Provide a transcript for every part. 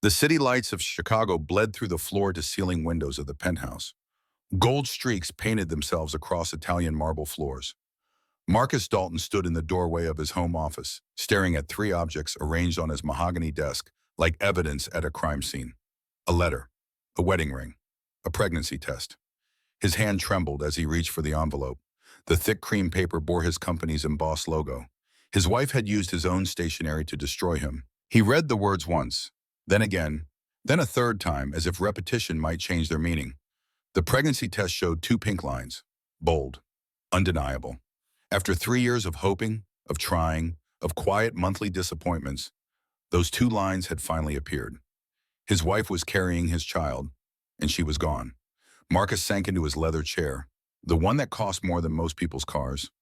The city lights of Chicago bled through the floor-to-ceiling windows of the penthouse. Gold streaks painted themselves across Italian marble floors. Marcus Dalton stood in the doorway of his home office, staring at three objects arranged on his mahogany desk like evidence at a crime scene. A letter, a wedding ring, a pregnancy test. His hand trembled as he reached for the envelope. The thick cream paper bore his company's embossed logo. His wife had used his own stationery to destroy him. He read the words once, then again, then a third time, as if repetition might change their meaning. The pregnancy test showed two pink lines, bold, undeniable. After 3 years of hoping, of trying, of quiet monthly disappointments, those two lines had finally appeared. His wife was carrying his child, and she was gone. Marcus sank into his leather chair, the one that cost more than most people's cars,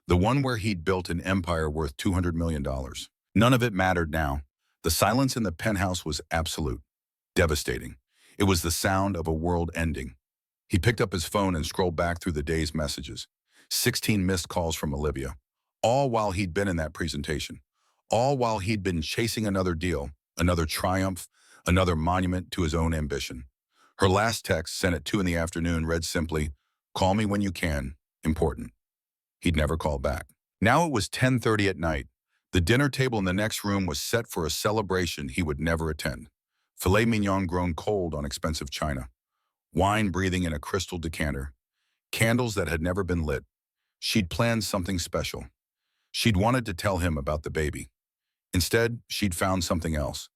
the one where he'd built an empire worth $200 million. None of it mattered now. The silence in the penthouse was absolute, devastating. It was the sound of a world ending. He picked up his phone and scrolled back through the day's messages. 16 missed calls from Olivia, all while he'd been in that presentation, all while he'd been chasing another deal, another triumph, another monument to his own ambition. Her last text, sent at 2 in the afternoon, read simply, "Call me when you can, important." He'd never called back. Now it was 10:30 at night. The dinner table in the next room was set for a celebration he would never attend. Filet mignon grown cold on expensive china. Wine breathing in a crystal decanter. Candles that had never been lit. She'd planned something special. She'd wanted to tell him about the baby. Instead, she'd found something else.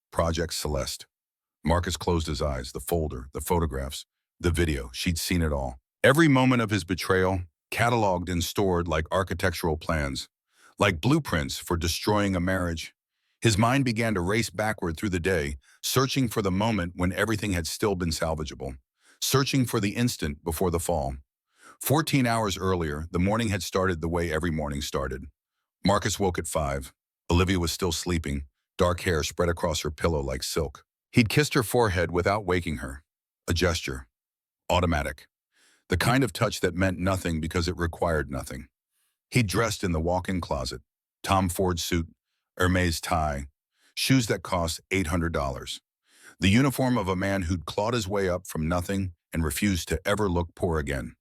Project Celeste. Marcus closed his eyes. The folder, the photographs, the video. She'd seen it all. Every moment of his betrayal, cataloged and stored like architectural plans, like blueprints for destroying a marriage. His mind began to race backward through the day, searching for the moment when everything had still been salvageable, searching for the instant before the fall. 14 hours earlier, the morning had started the way every morning started. Marcus woke at 5. Olivia was still sleeping, dark hair spread across her pillow like silk. He'd kissed her forehead without waking her. A gesture. Automatic. The kind of touch that meant nothing because it required nothing. He'd dressed in the walk-in closet. Tom Ford suit, Hermes tie, shoes that cost $800. The uniform of a man who'd clawed his way up from nothing and refused to ever look poor again.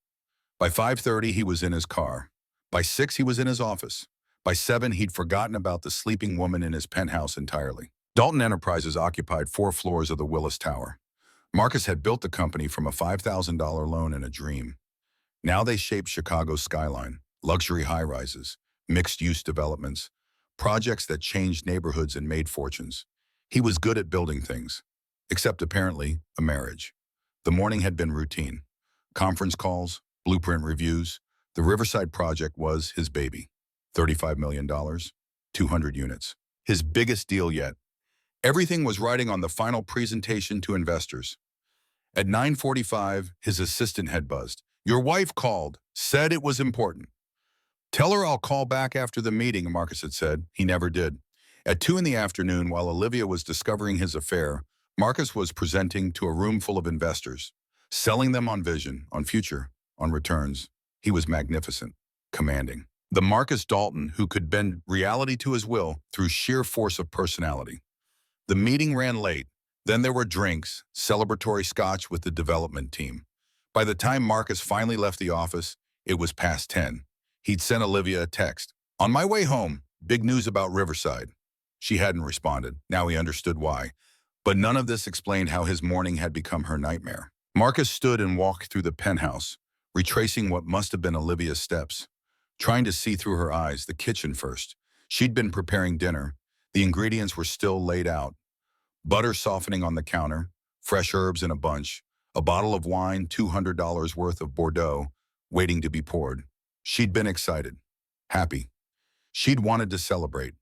By 5:30, he was in his car. By 6, he was in his office. By 7, he'd forgotten about the sleeping woman in his penthouse entirely. Dalton Enterprises occupied 4 floors of the Willis Tower. Marcus had built the company from a $5,000 loan and a dream. Now they shaped Chicago's skyline, luxury high-rises, mixed-use developments, projects that changed neighborhoods and made fortunes. He was good at building things, except apparently a marriage. The morning had been routine. Conference calls, blueprint reviews. The Riverside project was his baby. $35 million, 200 units. His biggest deal yet. Everything was riding on the final presentation to investors. At 9:45, his assistant had buzzed. "Your wife called, said it was important." "Tell her I'll call back after the meeting," Marcus had said. He never did. At 2 in the afternoon, while Olivia was discovering his affair, Marcus was presenting to a room full of investors, selling them on vision, on future, on returns. He was magnificent, commanding. The Marcus Dalton who could bend reality to his will through sheer force of personality. The meeting ran late. Then there were drinks, celebratory scotch with the development team. By the time Marcus finally left the office, it was past 10. He'd sent Olivia a text. "On my way home, big news about Riverside." She hadn't responded. Now he understood why. But none of this explained how his morning had become her nightmare. Marcus stood and walked through the penthouse, retracing what must have been Olivia's steps, trying to see through her eyes, the kitchen first. She'd been preparing dinner. The ingredients were still laid out. Butter softening on the counter, fresh herbs in a bunch, a bottle of wine, $200 worth of Bordeaux, waiting to be poured. She'd been excited, happy. She'd wanted to celebrate.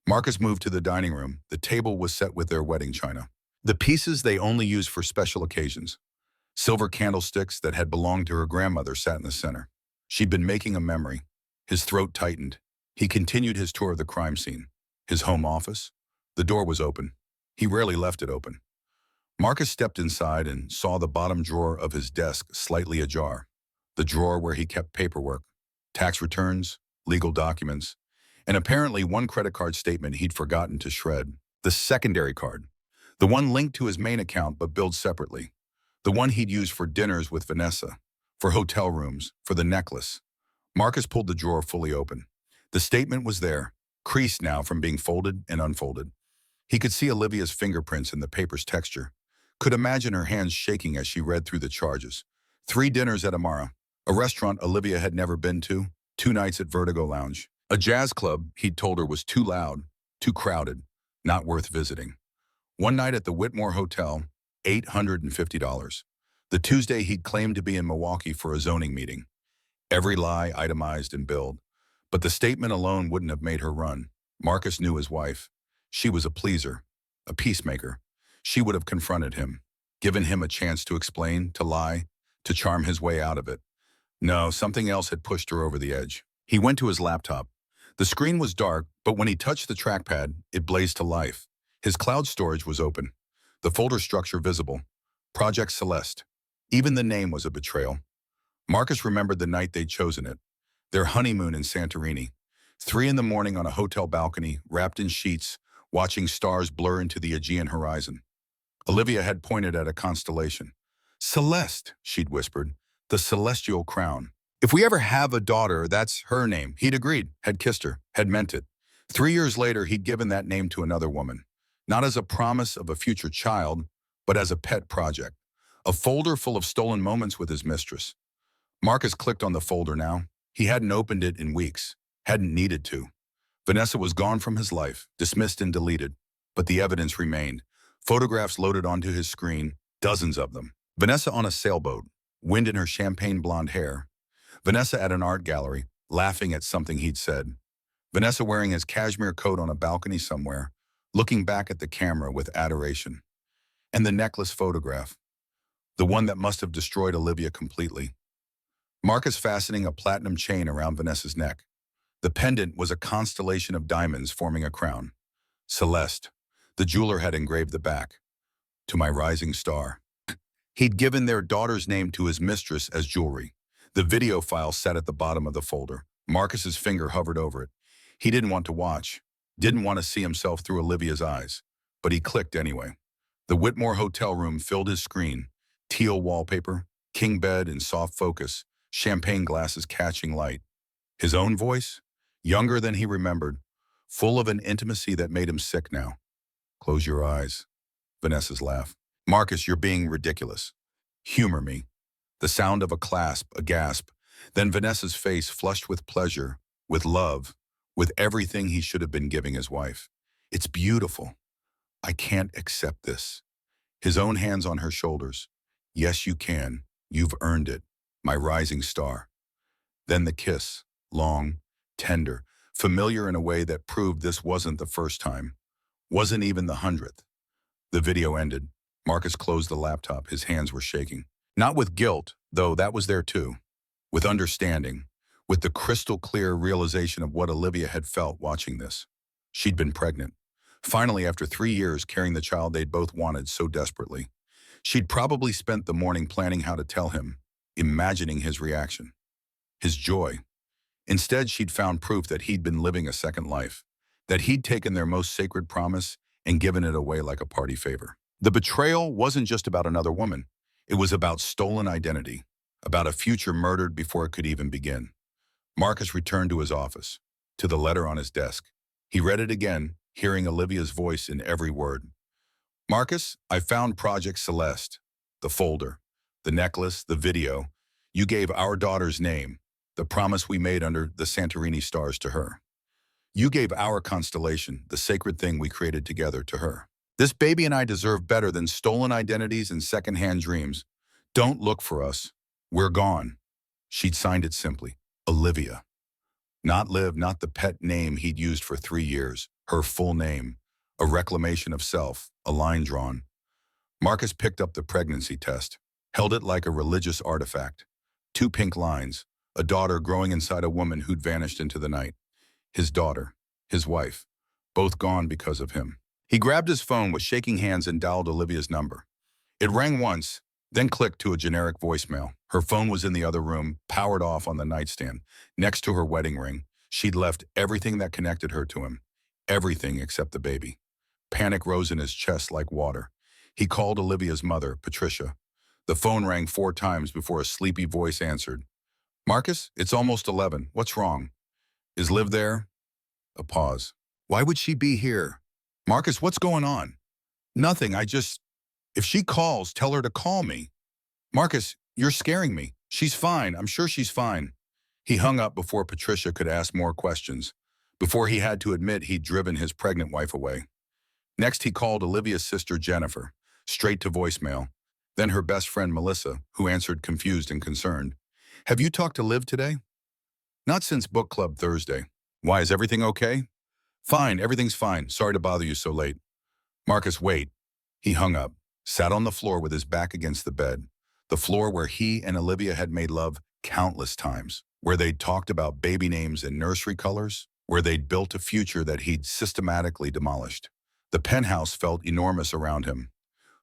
Marcus moved to the dining room. The table was set with their wedding china. The pieces they only used for special occasions. Silver candlesticks that had belonged to her grandmother sat in the center. She'd been making a memory. His throat tightened. He continued his tour of the crime scene. His home office. The door was open. He rarely left it open. Marcus stepped inside and saw the bottom drawer of his desk slightly ajar. The drawer where he kept paperwork, tax returns, legal documents, and apparently one credit card statement he'd forgotten to shred. The secondary card. The one linked to his main account but billed separately. The one he'd used for dinners with Vanessa, for hotel rooms, for the necklace. Marcus pulled the drawer fully open. The statement was there, creased now from being folded and unfolded. He could see Olivia's fingerprints in the paper's texture, could imagine her hands shaking as she read through the charges. 3 dinners at Amara, a restaurant Olivia had never been to, 2 nights at Vertigo Lounge. A jazz club he'd told her was too loud, too crowded, not worth visiting. 1 night at the Whitmore Hotel, $850. The Tuesday he'd claimed to be in Milwaukee for a zoning meeting. Every lie itemized and billed. But the statement alone wouldn't have made her run. Marcus knew his wife. She was a pleaser, a peacemaker. She would have confronted him, given him a chance to explain, to lie, to charm his way out of it. No, something else had pushed her over the edge. He went to his laptop. The screen was dark, but when he touched the trackpad, it blazed to life. His cloud storage was open. The folder structure visible. Project Celeste. Even the name was a betrayal. Marcus remembered the night they'd chosen it. Their honeymoon in Santorini. 3 in the morning on a hotel balcony, wrapped in sheets, watching stars blur into the Aegean horizon. Olivia had pointed at a constellation. Celeste, she'd whispered, the celestial crown. If we ever have a daughter, that's her name. He'd agreed, had kissed her, had meant it. 3 years later, he'd given that name to another woman. Not as a promise of a future child, but as a pet project. A folder full of stolen moments with his mistress. Marcus clicked on the folder now. He hadn't opened it in weeks, hadn't needed to. Vanessa was gone from his life, dismissed and deleted, but the evidence remained. Photographs loaded onto his screen, dozens of them. Vanessa on a sailboat, wind in her champagne blonde hair. Vanessa at an art gallery, laughing at something he'd said. Vanessa wearing his cashmere coat on a balcony somewhere, looking back at the camera with adoration. And the necklace photograph, the one that must have destroyed Olivia completely. Marcus fastening a platinum chain around Vanessa's neck. The pendant was a constellation of diamonds forming a crown. Celeste. The jeweler had engraved the back. To my rising star. He'd given their daughter's name to his mistress as jewelry. The video file sat at the bottom of the folder. Marcus's finger hovered over it. He didn't want to watch, didn't want to see himself through Olivia's eyes, but he clicked anyway. The Whitmore hotel room filled his screen. Teal wallpaper, king bed in soft focus, champagne glasses catching light. His own voice, younger than he remembered, full of an intimacy that made him sick now. Close your eyes. Vanessa's laugh. Marcus, you're being ridiculous. Humor me. The sound of a clasp, a gasp. Then Vanessa's face flushed with pleasure, with love, with everything he should have been giving his wife. It's beautiful. I can't accept this. His own hands on her shoulders. Yes, you can. You've earned it. My rising star. Then the kiss, long, tender, familiar in a way that proved this wasn't the first time, wasn't even the 100th. The video ended. Marcus closed the laptop. His hands were shaking. Not with guilt, though that was there too. With understanding, with the crystal clear realization of what Olivia had felt watching this. She'd been pregnant. Finally, after 3 years carrying the child they'd both wanted so desperately. She'd probably spent the morning planning how to tell him, imagining his reaction, his joy. Instead, she'd found proof that he'd been living a second life, that he'd taken their most sacred promise and given it away like a party favor. The betrayal wasn't just about another woman. It was about stolen identity, about a future murdered before it could even begin. Marcus returned to his office, to the letter on his desk. He read it again, hearing Olivia's voice in every word. Marcus, I found Project Celeste, the folder, the necklace, the video. You gave our daughter's name, the promise we made under the Santorini stars to her. You gave our constellation, the sacred thing we created together, to her. This baby and I deserve better than stolen identities and secondhand dreams. Don't look for us. We're gone. She'd signed it simply, Olivia. Not Liv, not the pet name he'd used for 3 years, her full name, a reclamation of self, a line drawn. Marcus picked up the pregnancy test, held it like a religious artifact. 2 pink lines, a daughter growing inside a woman who'd vanished into the night. His daughter, his wife, both gone because of him. He grabbed his phone with shaking hands and dialed Olivia's number. It rang once, then clicked to a generic voicemail. Her phone was in the other room, powered off on the nightstand, next to her wedding ring. She'd left everything that connected her to him, everything except the baby. Panic rose in his chest like water. He called Olivia's mother, Patricia. The phone rang 4 times before a sleepy voice answered. Marcus, it's almost 11. What's wrong? Is Liv there? A pause. Why would she be here? Marcus, what's going on? Nothing, If she calls, tell her to call me. Marcus, you're scaring me. She's fine. I'm sure she's fine. He hung up before Patricia could ask more questions, before he had to admit he'd driven his pregnant wife away. Next, he called Olivia's sister, Jennifer, straight to voicemail. Then her best friend, Melissa, who answered confused and concerned. Have you talked to Liv today? Not since book club Thursday. Why, is everything okay? Fine, everything's fine. Sorry to bother you so late. Marcus, wait. He hung up, sat on the floor with his back against the bed, the floor where he and Olivia had made love countless times, where they'd talked about baby names and nursery colors, where they'd built a future that he'd systematically demolished. The penthouse felt enormous around him.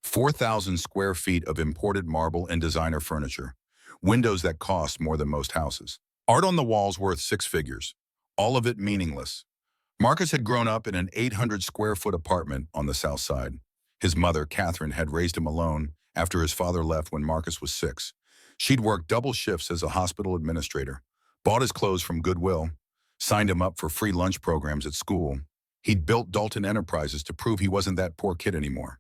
4,000 square feet of imported marble and designer furniture, windows that cost more than most houses. Art on the walls worth 6 figures, all of it meaningless. Marcus had grown up in an 800 square foot apartment on the south side. His mother, Catherine, had raised him alone after his father left when Marcus was 6. She'd worked double shifts as a hospital administrator, bought his clothes from Goodwill, signed him up for free lunch programs at school. He'd built Dalton Enterprises to prove he wasn't that poor kid anymore,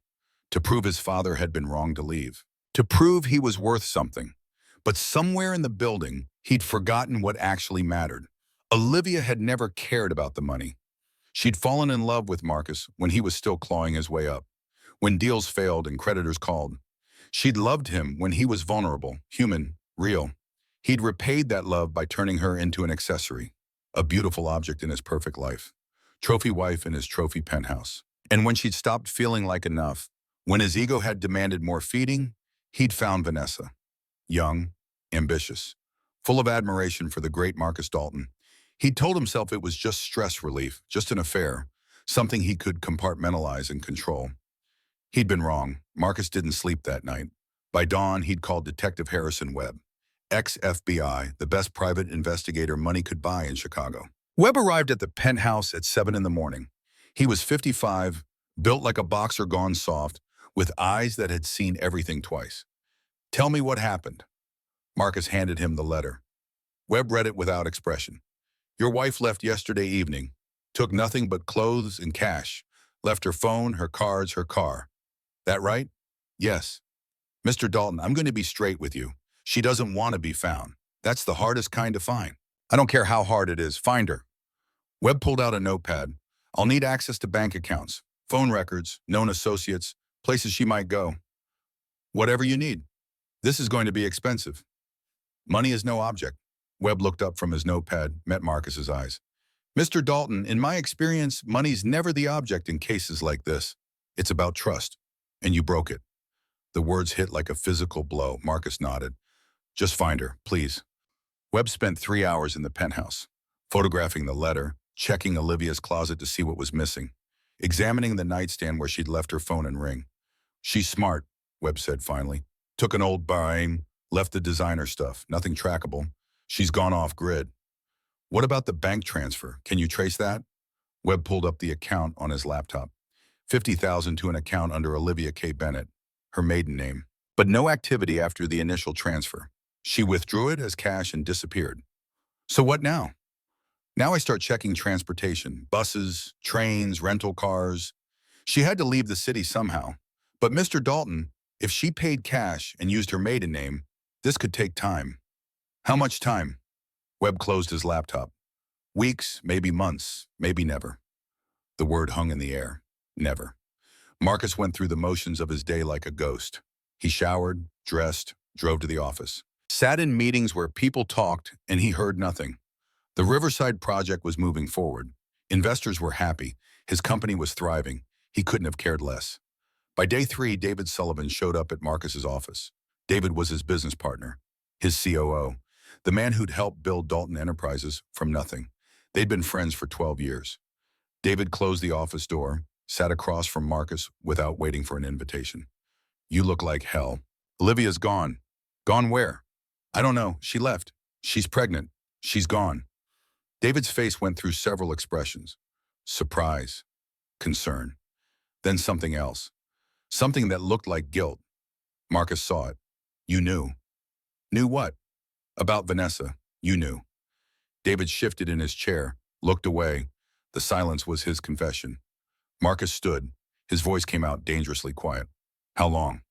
to prove his father had been wrong to leave, to prove he was worth something. But somewhere in the building, he'd forgotten what actually mattered. Olivia had never cared about the money. She'd fallen in love with Marcus when he was still clawing his way up, when deals failed and creditors called. She'd loved him when he was vulnerable, human, real. He'd repaid that love by turning her into an accessory, a beautiful object in his perfect life, trophy wife in his trophy penthouse. And when she'd stopped feeling like enough, when his ego had demanded more feeding, he'd found Vanessa, young, ambitious, full of admiration for the great Marcus Dalton. He'd told himself it was just stress relief, just an affair, something he could compartmentalize and control. He'd been wrong. Marcus didn't sleep that night. By dawn, he'd called Detective Harrison Webb, ex-FBI, the best private investigator money could buy in Chicago. Webb arrived at the penthouse at 7 in the morning. He was 55, built like a boxer gone soft, with eyes that had seen everything twice. Tell me what happened. Marcus handed him the letter. Webb read it without expression. Your wife left yesterday evening, took nothing but clothes and cash, left her phone, her cards, her car. That right? Yes. Mr. Dalton, I'm going to be straight with you. She doesn't want to be found. That's the hardest kind to find. I don't care how hard it is. Find her. Webb pulled out a notepad. I'll need access to bank accounts, phone records, known associates, places she might go. Whatever you need. This is going to be expensive. Money is no object. Webb looked up from his notepad, met Marcus's eyes. Mr. Dalton, in my experience, money's never the object in cases like this. It's about trust. And you broke it. The words hit like a physical blow. Marcus nodded. Just find her, please. Webb spent 3 hours in the penthouse, photographing the letter, checking Olivia's closet to see what was missing, examining the nightstand where she'd left her phone and ring. She's smart, Webb said finally. Took an old buying, left the designer stuff, nothing trackable. She's gone off grid. What about the bank transfer? Can you trace that? Webb pulled up the account on his laptop. $50,000 to an account under Olivia K. Bennett, her maiden name. But no activity after the initial transfer. She withdrew it as cash and disappeared. So what now? Now I start checking transportation, buses, trains, rental cars. She had to leave the city somehow. But Mr. Dalton, if she paid cash and used her maiden name, this could take time. How much time? Webb closed his laptop. Weeks, maybe months, maybe never. The word hung in the air. Never. Marcus went through the motions of his day like a ghost. He showered, dressed, drove to the office. Sat in meetings where people talked and he heard nothing. The Riverside project was moving forward. Investors were happy. His company was thriving. He couldn't have cared less. By day 3, David Sullivan showed up at Marcus's office. David was his business partner, his COO, the man who'd helped build Dalton Enterprises from nothing. They'd been friends for 12 years. David closed the office door, sat across from Marcus without waiting for an invitation. You look like hell. Olivia's gone. Gone where? I don't know. She left. She's pregnant. She's gone. David's face went through several expressions. Surprise. Concern. Then something else. Something that looked like guilt. Marcus saw it. You knew. Knew what? About Vanessa. You knew. David shifted in his chair, looked away. The silence was his confession. Marcus stood. His voice came out dangerously quiet. How long?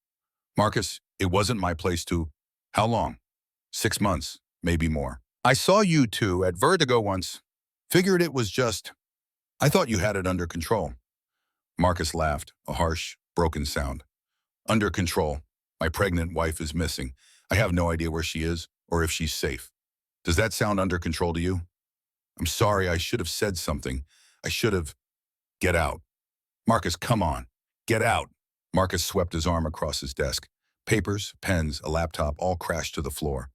Marcus, it wasn't my place to... How long? 6 months, maybe more. I saw you two at Vertigo once. Figured it was just... I thought you had it under control. Marcus laughed, a harsh, broken sound. Under control. My pregnant wife is missing. I have no idea where she is or if she's safe. Does that sound under control to you? I'm sorry, I should have said something. I should have... Get out. Marcus, come on. Get out. Marcus swept his arm across his desk. Papers, pens, a laptop all crashed to the floor.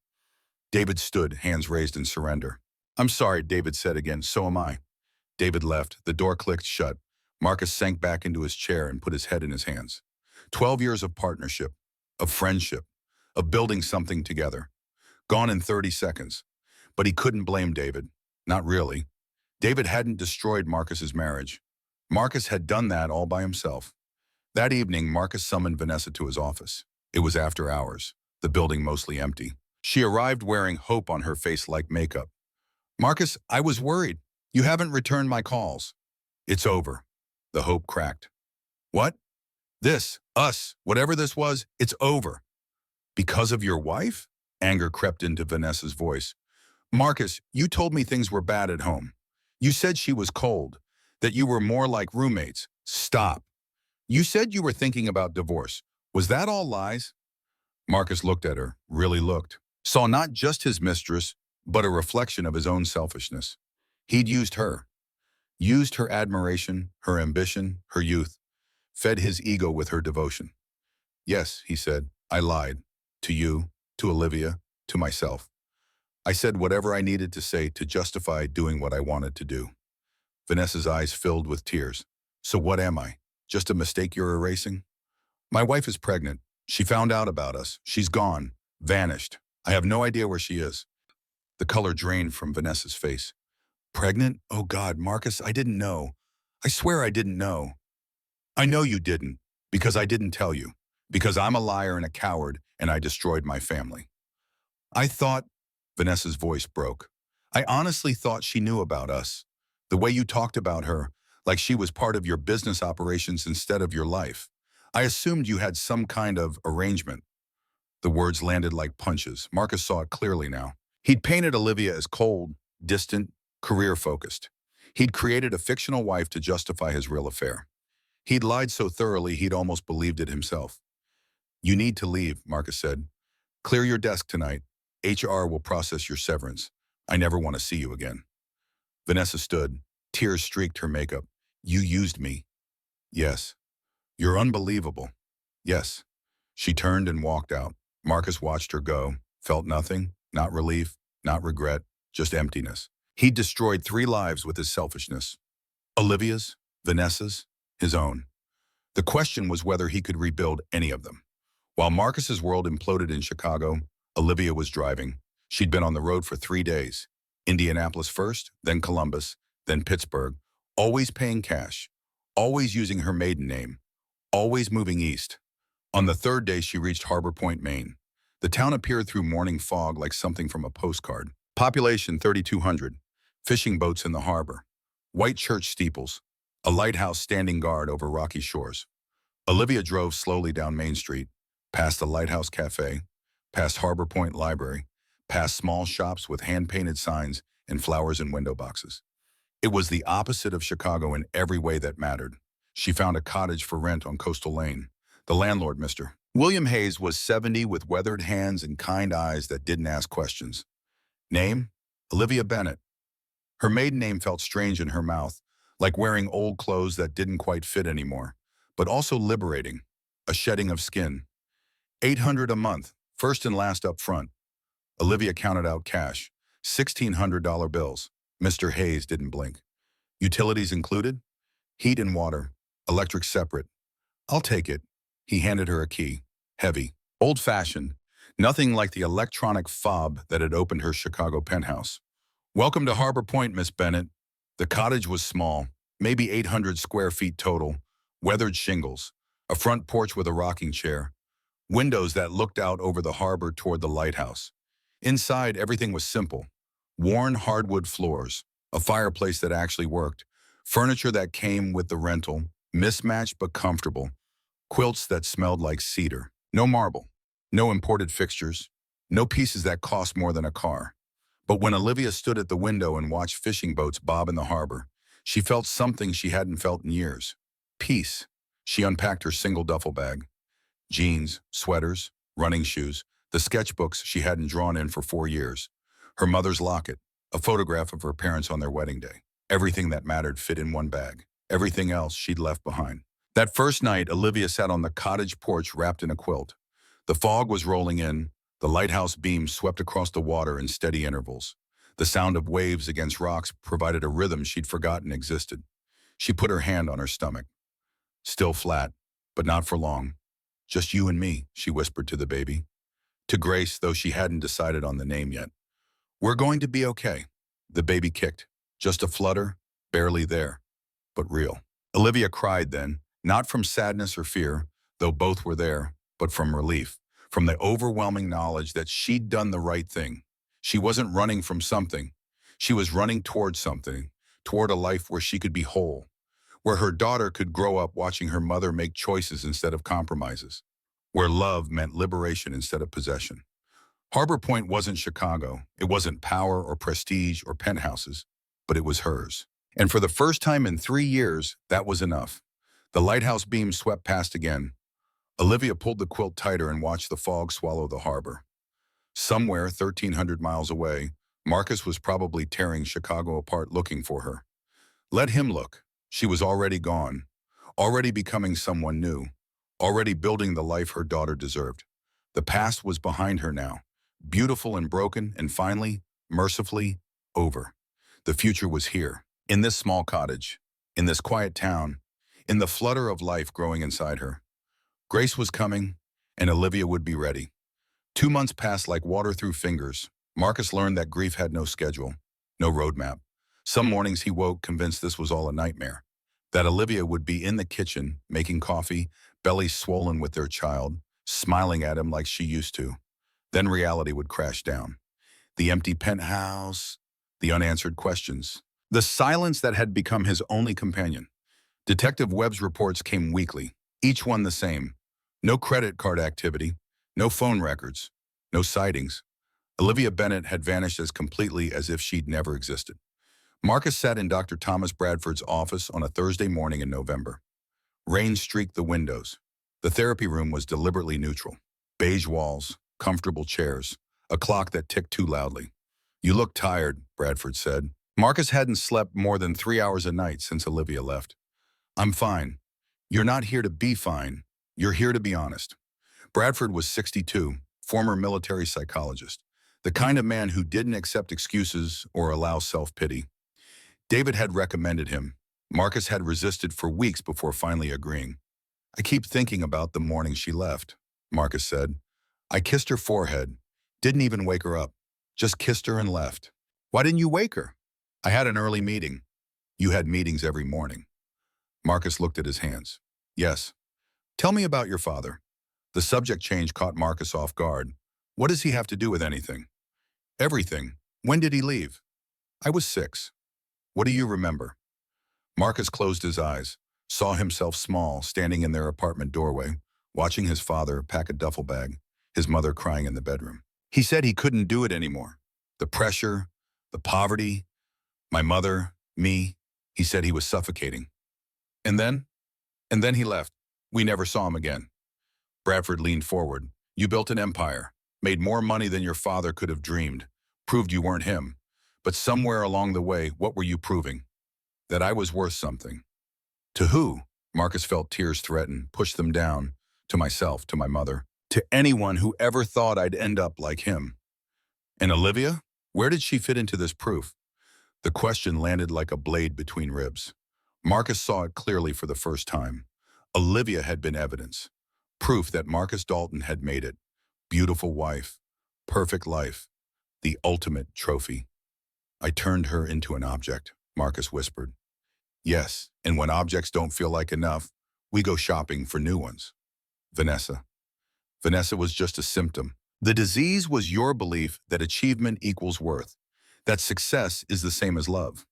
David stood, hands raised in surrender. I'm sorry, David said again, so am I. David left. The door clicked shut. Marcus sank back into his chair and put his head in his hands. 12 years of partnership, of friendship, of building something together. Gone in 30 seconds. But he couldn't blame David. Not really. David hadn't destroyed Marcus's marriage. Marcus had done that all by himself. That evening, Marcus summoned Vanessa to his office. It was after hours, the building mostly empty. She arrived wearing hope on her face like makeup. Marcus, I was worried. You haven't returned my calls. It's over. The hope cracked. What? This, us, whatever this was, it's over. Because of your wife? Anger crept into Vanessa's voice. Marcus, you told me things were bad at home. You said she was cold, that you were more like roommates. Stop. You said you were thinking about divorce. Was that all lies? Marcus looked at her, really looked. Saw not just his mistress, but a reflection of his own selfishness. He'd used her admiration, her ambition, her youth, fed his ego with her devotion. Yes, he said, I lied. To you, to Olivia, to myself. I said whatever I needed to say to justify doing what I wanted to do. Vanessa's eyes filled with tears. So what am I? Just a mistake you're erasing? My wife is pregnant. She found out about us. She's gone. Vanished. I have no idea where she is. The color drained from Vanessa's face. Pregnant? Oh God, Marcus, I didn't know. I swear I didn't know. I know you didn't, because I didn't tell you. Because I'm a liar and a coward, and I destroyed my family. I thought... Vanessa's voice broke. I honestly thought she knew about us. The way you talked about her, like she was part of your business operations instead of your life. I assumed you had some kind of arrangement. The words landed like punches. Marcus saw it clearly now. He'd painted Olivia as cold, distant, career-focused. He'd created a fictional wife to justify his real affair. He'd lied so thoroughly he'd almost believed it himself. You need to leave, Marcus said. Clear your desk tonight. HR will process your severance. I never want to see you again. Vanessa stood. Tears streaked her makeup. You used me. Yes. You're unbelievable. Yes. She turned and walked out. Marcus watched her go, felt nothing, not relief, not regret, just emptiness. He'd destroyed 3 lives with his selfishness. Olivia's, Vanessa's, his own. The question was whether he could rebuild any of them. While Marcus's world imploded in Chicago, Olivia was driving. She'd been on the road for 3 days. Indianapolis first, then Columbus, then Pittsburgh, always paying cash, always using her maiden name, always moving east. On the 3rd day, she reached Harbor Point, Maine. The town appeared through morning fog like something from a postcard. Population 3,200. Fishing boats in the harbor. White church steeples. A lighthouse standing guard over rocky shores. Olivia drove slowly down Main Street, past the Lighthouse Cafe, past Harbor Point Library, past small shops with hand-painted signs and flowers in window boxes. It was the opposite of Chicago in every way that mattered. She found a cottage for rent on Coastal Lane. The landlord, Mr. William Hayes, was 70 with weathered hands and kind eyes that didn't ask questions. Name? Olivia Bennett. Her maiden name felt strange in her mouth, like wearing old clothes that didn't quite fit anymore, but also liberating, a shedding of skin. $800 a month, first and last up front. Olivia counted out cash, $1,600 bills. Mr. Hayes didn't blink. Utilities included? Heat and water, electric separate. I'll take it. He handed her a key, heavy, old-fashioned, nothing like the electronic fob that had opened her Chicago penthouse. Welcome to Harbor Point, Miss Bennett. The cottage was small, maybe 800 square feet total, weathered shingles, a front porch with a rocking chair, windows that looked out over the harbor toward the lighthouse. Inside, everything was simple. Worn hardwood floors, a fireplace that actually worked, furniture that came with the rental, mismatched but comfortable, quilts that smelled like cedar. No marble, no imported fixtures, no pieces that cost more than a car. But when Olivia stood at the window and watched fishing boats bob in the harbor, she felt something she hadn't felt in years. Peace. She unpacked her single duffel bag. Jeans, sweaters, running shoes, the sketchbooks she hadn't drawn in for 4 years, her mother's locket, a photograph of her parents on their wedding day. Everything that mattered fit in one bag. Everything else she'd left behind. That first night, Olivia sat on the cottage porch wrapped in a quilt. The fog was rolling in. The lighthouse beams swept across the water in steady intervals. The sound of waves against rocks provided a rhythm she'd forgotten existed. She put her hand on her stomach. Still flat, but not for long. "Just you and me," she whispered to the baby. To Grace, though she hadn't decided on the name yet. "We're going to be okay." The baby kicked. Just a flutter, barely there, but real. Olivia cried then, not from sadness or fear, though both were there, but from relief, from the overwhelming knowledge that she'd done the right thing. She wasn't running from something. She was running toward something, toward a life where she could be whole, where her daughter could grow up watching her mother make choices instead of compromises, where love meant liberation instead of possession. Harbor Point wasn't Chicago. It wasn't power or prestige or penthouses, but it was hers. And for the first time in 3 years, that was enough. The lighthouse beam swept past again. Olivia pulled the quilt tighter and watched the fog swallow the harbor. Somewhere 1,300 miles away, Marcus was probably tearing Chicago apart looking for her. Let him look. She was already gone, already becoming someone new, already building the life her daughter deserved. The past was behind her now, beautiful and broken, and finally, mercifully, over. The future was here, in this small cottage, in this quiet town, in the flutter of life growing inside her. Grace was coming, and Olivia would be ready. 2 months passed like water through fingers. Marcus learned that grief had no schedule, no roadmap. Some mornings he woke convinced this was all a nightmare, that Olivia would be in the kitchen, making coffee, belly swollen with their child, smiling at him like she used to. Then reality would crash down. The empty penthouse, the unanswered questions, the silence that had become his only companion. Detective Webb's reports came weekly, each one the same. No credit card activity, no phone records, no sightings. Olivia Bennett had vanished as completely as if she'd never existed. Marcus sat in Dr. Thomas Bradford's office on a Thursday morning in November. Rain streaked the windows. The therapy room was deliberately neutral. Beige walls, comfortable chairs, a clock that ticked too loudly. "You look tired," Bradford said. Marcus hadn't slept more than 3 hours a night since Olivia left. "I'm fine." "You're not here to be fine. You're here to be honest." Bradford was 62, former military psychologist, the kind of man who didn't accept excuses or allow self-pity. David had recommended him. Marcus had resisted for weeks before finally agreeing. "I keep thinking about the morning she left," Marcus said. "I kissed her forehead, didn't even wake her up, just kissed her and left." "Why didn't you wake her?" "I had an early meeting." "You had meetings every morning." Marcus looked at his hands. "Yes." "Tell me about your father." The subject change caught Marcus off guard. "What does he have to do with anything?" "Everything. When did he leave?" "I was 6. "What do you remember?" Marcus closed his eyes, saw himself small, standing in their apartment doorway, watching his father pack a duffel bag, his mother crying in the bedroom. He said he couldn't do it anymore. The pressure, the poverty, my mother, me. He said he was suffocating. And then he left. We never saw him again. Bradford leaned forward. "You built an empire, made more money than your father could have dreamed, proved you weren't him. But somewhere along the way, what were you proving? That I was worth something." "To who?" Marcus felt tears threaten, pushed them down. "To myself, to my mother, to anyone who ever thought I'd end up like him." "And Olivia? Where did she fit into this proof?" The question landed like a blade between ribs. Marcus saw it clearly for the first time. Olivia had been evidence. Proof that Marcus Dalton had made it. Beautiful wife. Perfect life. The ultimate trophy. "I turned her into an object," Marcus whispered. "Yes, and when objects don't feel like enough, We go shopping for new ones. Vanessa. Vanessa was just a symptom. The disease was your belief that achievement equals worth, that success is the same as love.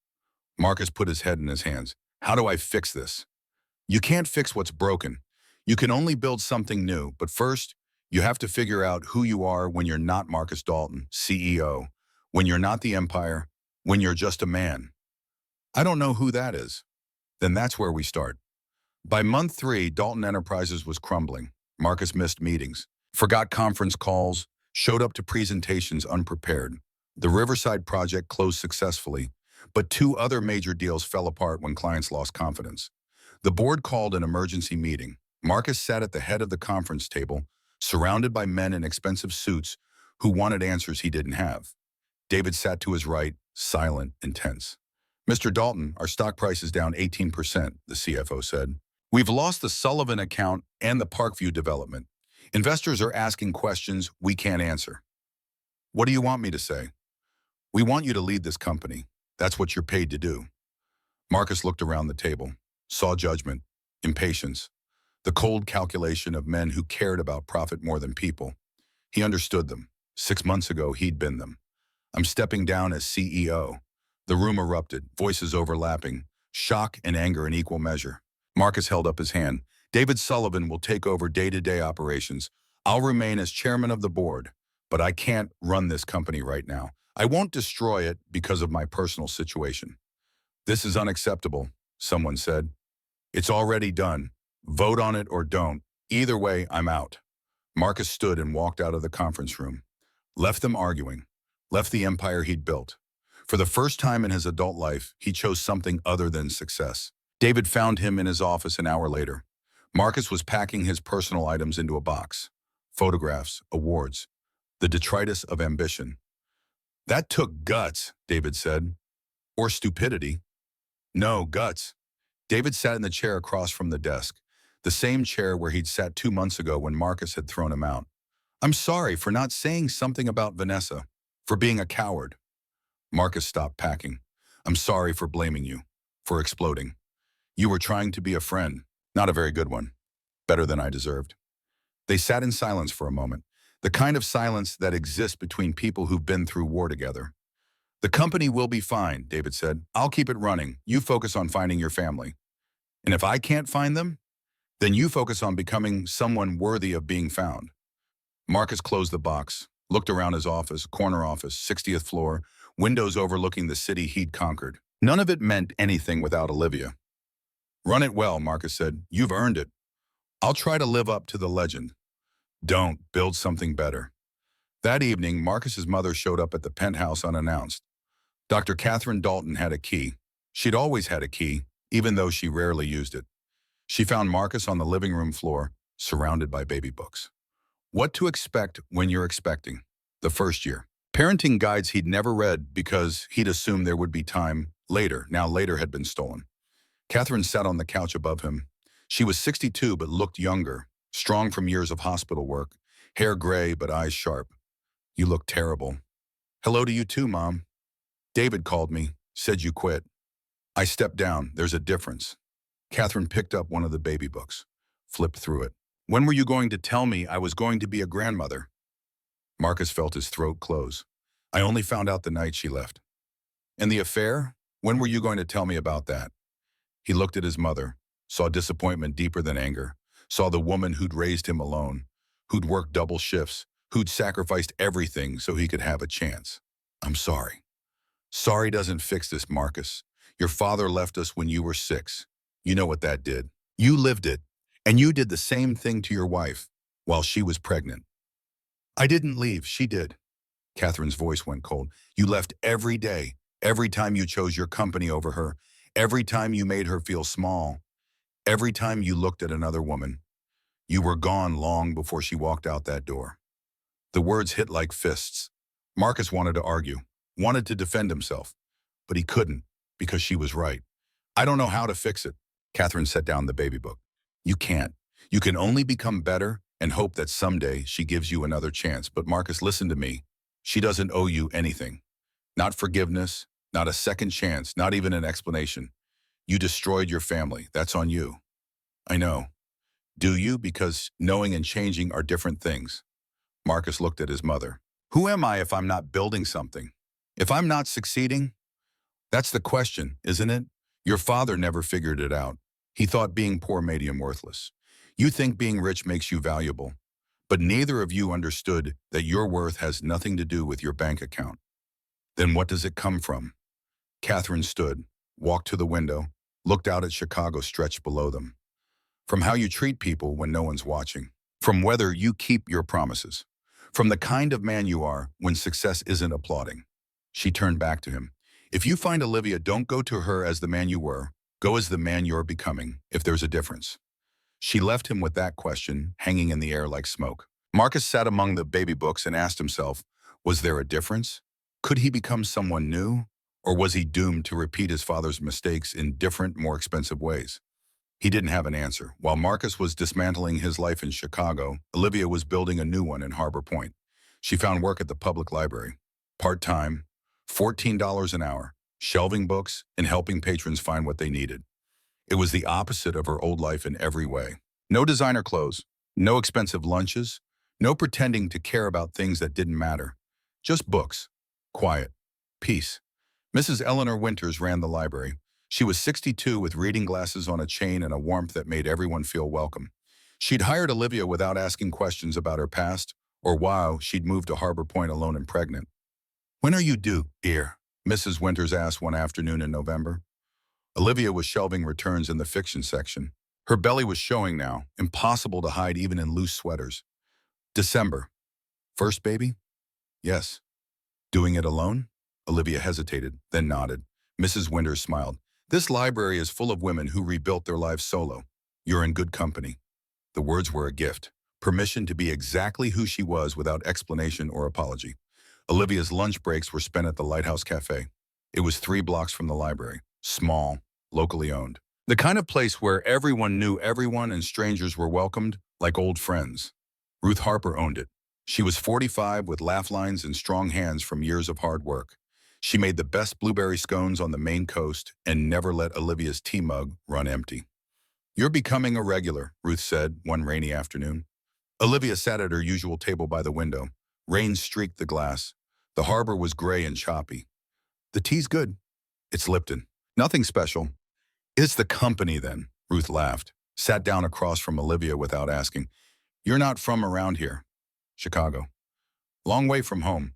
Marcus put his head in his hands. How do I fix this? You can't fix what's broken. You can only build something new, but first, you have to figure out who you are when you're not Marcus Dalton, CEO, when you're not the empire, when you're just a man. I don't know who that is. Then that's where we start. By month 3, Dalton Enterprises was crumbling. Marcus missed meetings, forgot conference calls, showed up to presentations unprepared. The Riverside project closed successfully, but 2 other major deals fell apart when clients lost confidence. The board called an emergency meeting. Marcus sat at the head of the conference table, surrounded by men in expensive suits who wanted answers he didn't have. David sat to his right, silent and tense. Mr. Dalton, our stock price is down 18%, the CFO said. We've lost the Sullivan account and the Parkview development. Investors are asking questions we can't answer. What do you want me to say? We want you to lead this company. That's what you're paid to do. Marcus looked around the table, saw judgment, impatience, the cold calculation of men who cared about profit more than people. He understood them. 6 months ago, he'd been them. I'm stepping down as CEO. The room erupted, voices overlapping, shock and anger in equal measure. Marcus held up his hand. David Sullivan will take over day-to-day operations. I'll remain as chairman of the board, but I can't run this company right now. I won't destroy it because of my personal situation. This is unacceptable, someone said. It's already done. Vote on it or don't. Either way, I'm out. Marcus stood and walked out of the conference room. Left them arguing. Left the empire he'd built. For the first time in his adult life, he chose something other than success. David found him in his office an hour later. Marcus was packing his personal items into a box. Photographs, awards, the detritus of ambition. That took guts, David said. Or stupidity. No, guts. David sat in the chair across from the desk, the same chair where he'd sat 2 months ago when Marcus had thrown him out. I'm sorry for not saying something about Vanessa, for being a coward. Marcus stopped packing. I'm sorry for blaming you, for exploding. You were trying to be a friend, not a very good one. Better than I deserved. They sat in silence for a moment, the kind of silence that exists between people who've been through war together. The company will be fine, David said. I'll keep it running. You focus on finding your family. And if I can't find them, then you focus on becoming someone worthy of being found. Marcus closed the box, looked around his office, corner office, 60th floor, windows overlooking the city he'd conquered. None of it meant anything without Olivia. Run it well, Marcus said. You've earned it. I'll try to live up to the legend. Don't. Build something better. That evening, Marcus's mother showed up at the penthouse unannounced. Dr. Catherine Dalton had a key. She'd always had a key, even though she rarely used it. She found Marcus on the living room floor, surrounded by baby books. What to expect when you're expecting. The first year. Parenting guides he'd never read because he'd assumed there would be time later. Now later had been stolen. Catherine sat on the couch above him. She was 62 but looked younger, strong from years of hospital work, hair gray but eyes sharp. You look terrible. Hello to you too, Mom. David called me, said you quit. I stepped down. There's a difference. Catherine picked up one of the baby books, flipped through it. When were you going to tell me I was going to be a grandmother? Marcus felt his throat close. I only found out the night she left. And the affair? When were you going to tell me about that? He looked at his mother, saw disappointment deeper than anger, saw the woman who'd raised him alone, who'd worked double shifts, who'd sacrificed everything so he could have a chance. I'm sorry. Sorry doesn't fix this, Marcus. Your father left us when you were 6. You know what that did. You lived it, and you did the same thing to your wife while she was pregnant. I didn't leave, she did. Catherine's voice went cold. You left every day, every time you chose your company over her, every time you made her feel small, every time you looked at another woman. You were gone long before she walked out that door. The words hit like fists. Marcus wanted to argue, wanted to defend himself, but he couldn't because she was right. I don't know how to fix it. Catherine set down the baby book. You can't. You can only become better and hope that someday she gives you another chance. But Marcus, listen to me. She doesn't owe you anything. Not forgiveness, not a second chance, not even an explanation. You destroyed your family. That's on you. I know. Do you? Because knowing and changing are different things. Marcus looked at his mother. Who am I if I'm not building something? If I'm not succeeding? That's the question, isn't it? Your father never figured it out. He thought being poor made him worthless. You think being rich makes you valuable. But neither of you understood that your worth has nothing to do with your bank account. Then what does it come from? Catherine stood, walked to the window, looked out at Chicago stretched below them. From how you treat people when no one's watching. From whether you keep your promises. From the kind of man you are when success isn't applauding. She turned back to him. If you find Olivia, don't go to her as the man you were. Go as the man you're becoming, if there's a difference. She left him with that question hanging in the air like smoke. Marcus sat among the baby books and asked himself, was there a difference? Could he become someone new? Or was he doomed to repeat his father's mistakes in different, more expensive ways? He didn't have an answer. While Marcus was dismantling his life in Chicago, Olivia was building a new one in Harbor Point. She found work at the public library. Part-time, $14 an hour, shelving books and helping patrons find what they needed. It was the opposite of her old life in every way. No designer clothes, no expensive lunches, no pretending to care about things that didn't matter. Just books, quiet, peace. Mrs. Eleanor Winters ran the library. She was 62 with reading glasses on a chain and a warmth that made everyone feel welcome. She'd hired Olivia without asking questions about her past or why she'd moved to Harbor Point alone and pregnant. When are you due, dear? Mrs. Winters asked one afternoon in November. Olivia was shelving returns in the fiction section. Her belly was showing now, impossible to hide even in loose sweaters. December. First baby? Yes. Doing it alone? Olivia hesitated, then nodded. Mrs. Winters smiled. This library is full of women who rebuilt their lives solo. You're in good company. The words were a gift. Permission to be exactly who she was without explanation or apology. Olivia's lunch breaks were spent at the Lighthouse Cafe. It was 3 blocks from the library. Small, locally owned. The kind of place where everyone knew everyone and strangers were welcomed like old friends. Ruth Harper owned it. She was 45 with laugh lines and strong hands from years of hard work. She made the best blueberry scones on the Maine coast and never let Olivia's tea mug run empty. You're becoming a regular, Ruth said one rainy afternoon. Olivia sat at her usual table by the window. Rain streaked the glass. The harbor was gray and choppy. The tea's good. It's Lipton. Nothing special. It's the company then, Ruth laughed, sat down across from Olivia without asking. You're not from around here. Chicago. Long way from home.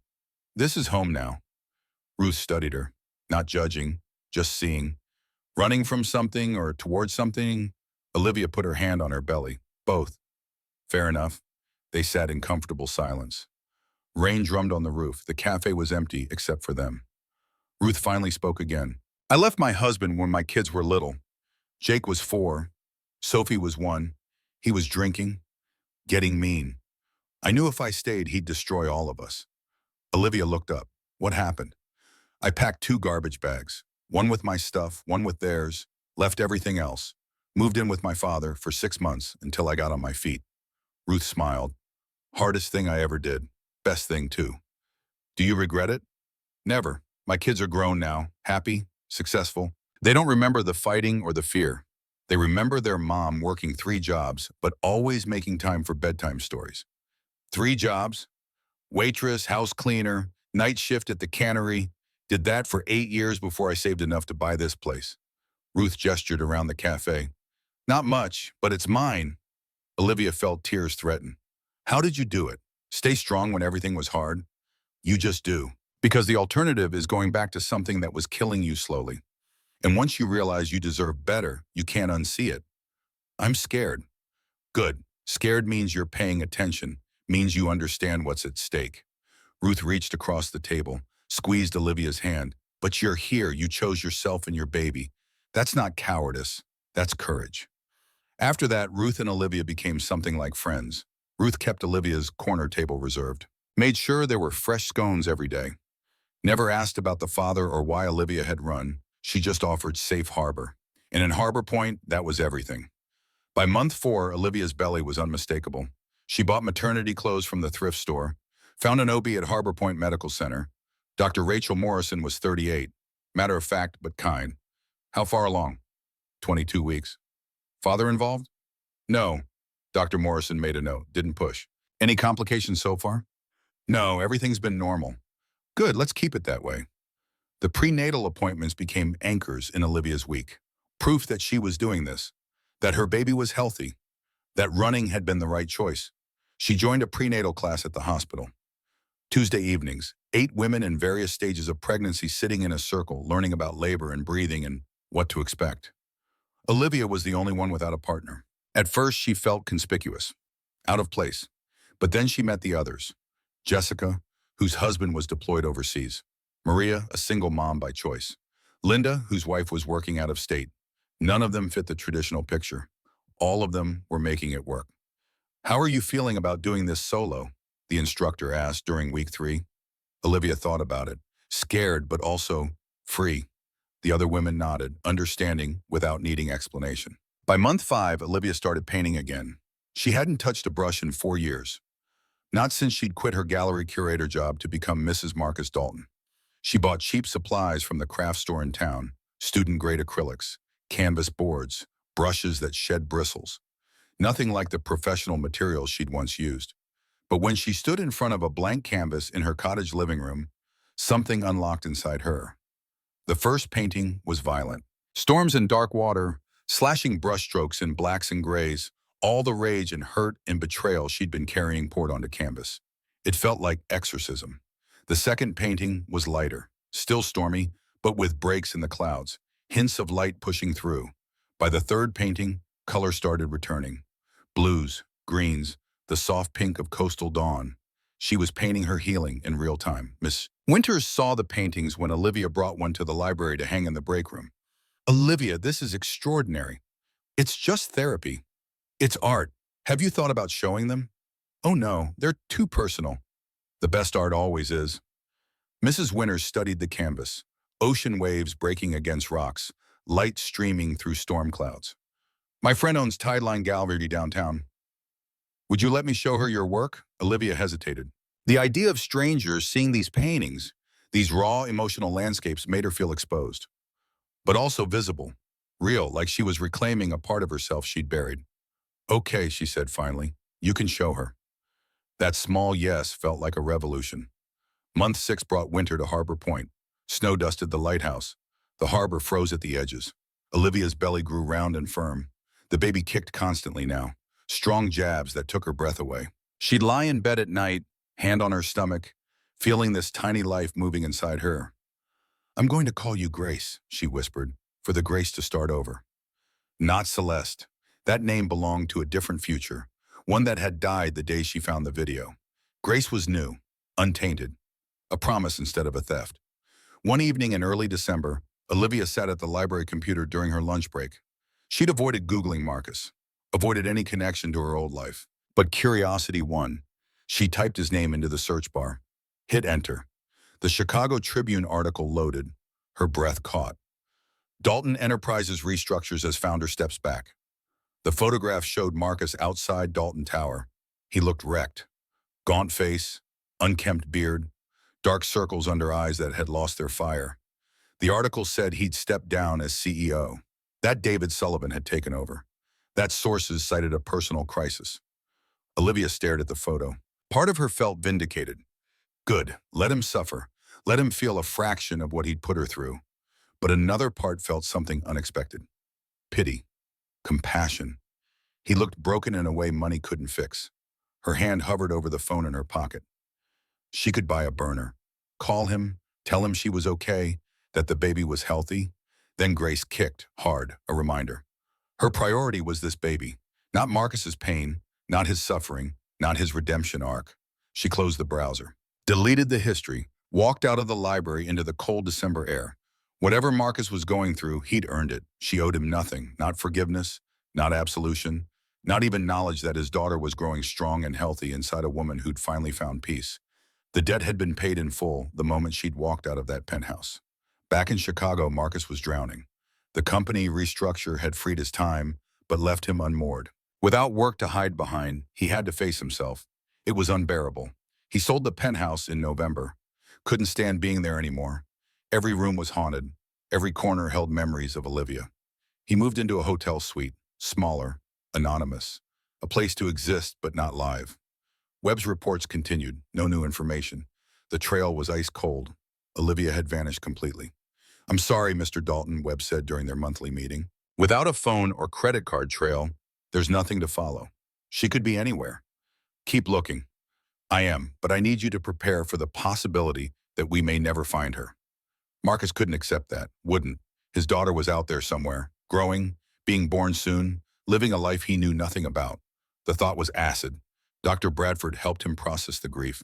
This is home now. Ruth studied her, not judging, just seeing. Running from something or towards something, Olivia put her hand on her belly. Both. Fair enough. They sat in comfortable silence. Rain drummed on the roof. The cafe was empty except for them. Ruth finally spoke again. I left my husband when my kids were little. Jake was 4. Sophie was 1. He was drinking, getting mean. I knew if I stayed, he'd destroy all of us. Olivia looked up. What happened? I packed 2 garbage bags, one with my stuff, one with theirs, left everything else. Moved in with my father for 6 months until I got on my feet. Ruth smiled. Hardest thing I ever did. Best thing, too. Do you regret it? Never. My kids are grown now, happy, successful. They don't remember the fighting or the fear. They remember their mom working 3 jobs, but always making time for bedtime stories. 3 jobs? Waitress, house cleaner, night shift at the cannery. Did that for 8 years before I saved enough to buy this place. Ruth gestured around the cafe. Not much, but it's mine. Olivia felt tears threaten. How did you do it? Stay strong when everything was hard? You just do. Because the alternative is going back to something that was killing you slowly. And once you realize you deserve better, you can't unsee it. I'm scared. Good. Scared means you're paying attention, means you understand what's at stake. Ruth reached across the table, squeezed Olivia's hand. But you're here. You chose yourself and your baby. That's not cowardice. That's courage. After that, Ruth and Olivia became something like friends. Ruth kept Olivia's corner table reserved. Made sure there were fresh scones every day. Never asked about the father or why Olivia had run. She just offered safe harbor. And in Harbor Point, that was everything. By month 4, Olivia's belly was unmistakable. She bought maternity clothes from the thrift store, found an OB at Harbor Point Medical Center. Dr. Rachel Morrison was 38. Matter of fact, but kind. How far along? 22 weeks. Father involved? No. Dr. Morrison made a note, didn't push. Any complications so far? No, everything's been normal. Good, let's keep it that way. The prenatal appointments became anchors in Olivia's week. Proof that she was doing this, that her baby was healthy, that running had been the right choice. She joined a prenatal class at the hospital. Tuesday evenings, 8 women in various stages of pregnancy sitting in a circle, learning about labor and breathing and what to expect. Olivia was the only one without a partner. At first, she felt conspicuous, out of place. But then she met the others. Jessica, whose husband was deployed overseas. Maria, a single mom by choice. Linda, whose wife was working out of state. None of them fit the traditional picture. All of them were making it work. How are you feeling about doing this solo? The instructor asked during week 3. Olivia thought about it, scared but also free. The other women nodded, understanding without needing explanation. By month 5, Olivia started painting again. She hadn't touched a brush in 4 years. Not since she'd quit her gallery curator job to become Mrs. Marcus Dalton. She bought cheap supplies from the craft store in town, student-grade acrylics, canvas boards, brushes that shed bristles. Nothing like the professional materials she'd once used. But when she stood in front of a blank canvas in her cottage living room, something unlocked inside her. The first painting was violent. Storms and dark water, slashing brushstrokes in blacks and grays, all the rage and hurt and betrayal she'd been carrying poured onto canvas. It felt like exorcism. The second painting was lighter, still stormy, but with breaks in the clouds, hints of light pushing through. By the third painting, color started returning. Blues, greens, the soft pink of coastal dawn. She was painting her healing in real time. Miss Winters saw the paintings when Olivia brought one to the library to hang in the break room. Olivia, this is extraordinary. It's just therapy. It's art. Have you thought about showing them? Oh no, they're too personal. The best art always is. Mrs. Winters studied the canvas, ocean waves breaking against rocks, light streaming through storm clouds. My friend owns Tideline Gallery downtown. Would you let me show her your work? Olivia hesitated. The idea of strangers seeing these paintings, these raw emotional landscapes, made her feel exposed. But also visible, real, like she was reclaiming a part of herself she'd buried. Okay, she said finally, you can show her. That small yes felt like a revolution. Month 6 brought winter to Harbor Point. Snow dusted the lighthouse. The harbor froze at the edges. Olivia's belly grew round and firm. The baby kicked constantly now, strong jabs that took her breath away. She'd lie in bed at night, hand on her stomach, feeling this tiny life moving inside her. I'm going to call you Grace, she whispered, for the grace to start over. Not Celeste. That name belonged to a different future, one that had died the day she found the video. Grace was new, untainted, a promise instead of a theft. One evening in early December, Olivia sat at the library computer during her lunch break. She'd avoided Googling Marcus, avoided any connection to her old life. But curiosity won. She typed his name into the search bar. Hit enter. The Chicago Tribune article loaded. Her breath caught. Dalton Enterprises restructures as founder steps back. The photograph showed Marcus outside Dalton Tower. He looked wrecked. Gaunt face, unkempt beard, dark circles under eyes that had lost their fire. The article said he'd stepped down as CEO. That David Sullivan had taken over. That sources cited a personal crisis. Olivia stared at the photo. Part of her felt vindicated. Good, let him suffer. Let him feel a fraction of what he'd put her through. But another part felt something unexpected. Pity. Compassion. He looked broken in a way money couldn't fix. Her hand hovered over the phone in her pocket. She could buy a burner. Call him, tell him she was okay, that the baby was healthy. Then Grace kicked, hard, a reminder. Her priority was this baby, not Marcus's pain, not his suffering, not his redemption arc. She closed the browser, deleted the history, walked out of the library into the cold December air. Whatever Marcus was going through, he'd earned it. She owed him nothing, not forgiveness, not absolution, not even knowledge that his daughter was growing strong and healthy inside a woman who'd finally found peace. The debt had been paid in full the moment she'd walked out of that penthouse. Back in Chicago, Marcus was drowning. The company restructure had freed his time, but left him unmoored. Without work to hide behind, he had to face himself. It was unbearable. He sold the penthouse in November. Couldn't stand being there anymore. Every room was haunted. Every corner held memories of Olivia. He moved into a hotel suite, smaller, anonymous, a place to exist but not live. Webb's reports continued, no new information. The trail was ice cold. Olivia had vanished completely. "I'm sorry, Mr. Dalton," Webb said during their monthly meeting. "Without a phone or credit card trail, there's nothing to follow. She could be anywhere. Keep looking." "I am, but I need you to prepare for the possibility that we may never find her." Marcus couldn't accept that, wouldn't. His daughter was out there somewhere, growing, being born soon, living a life he knew nothing about. The thought was acid. Dr. Bradford helped him process the grief,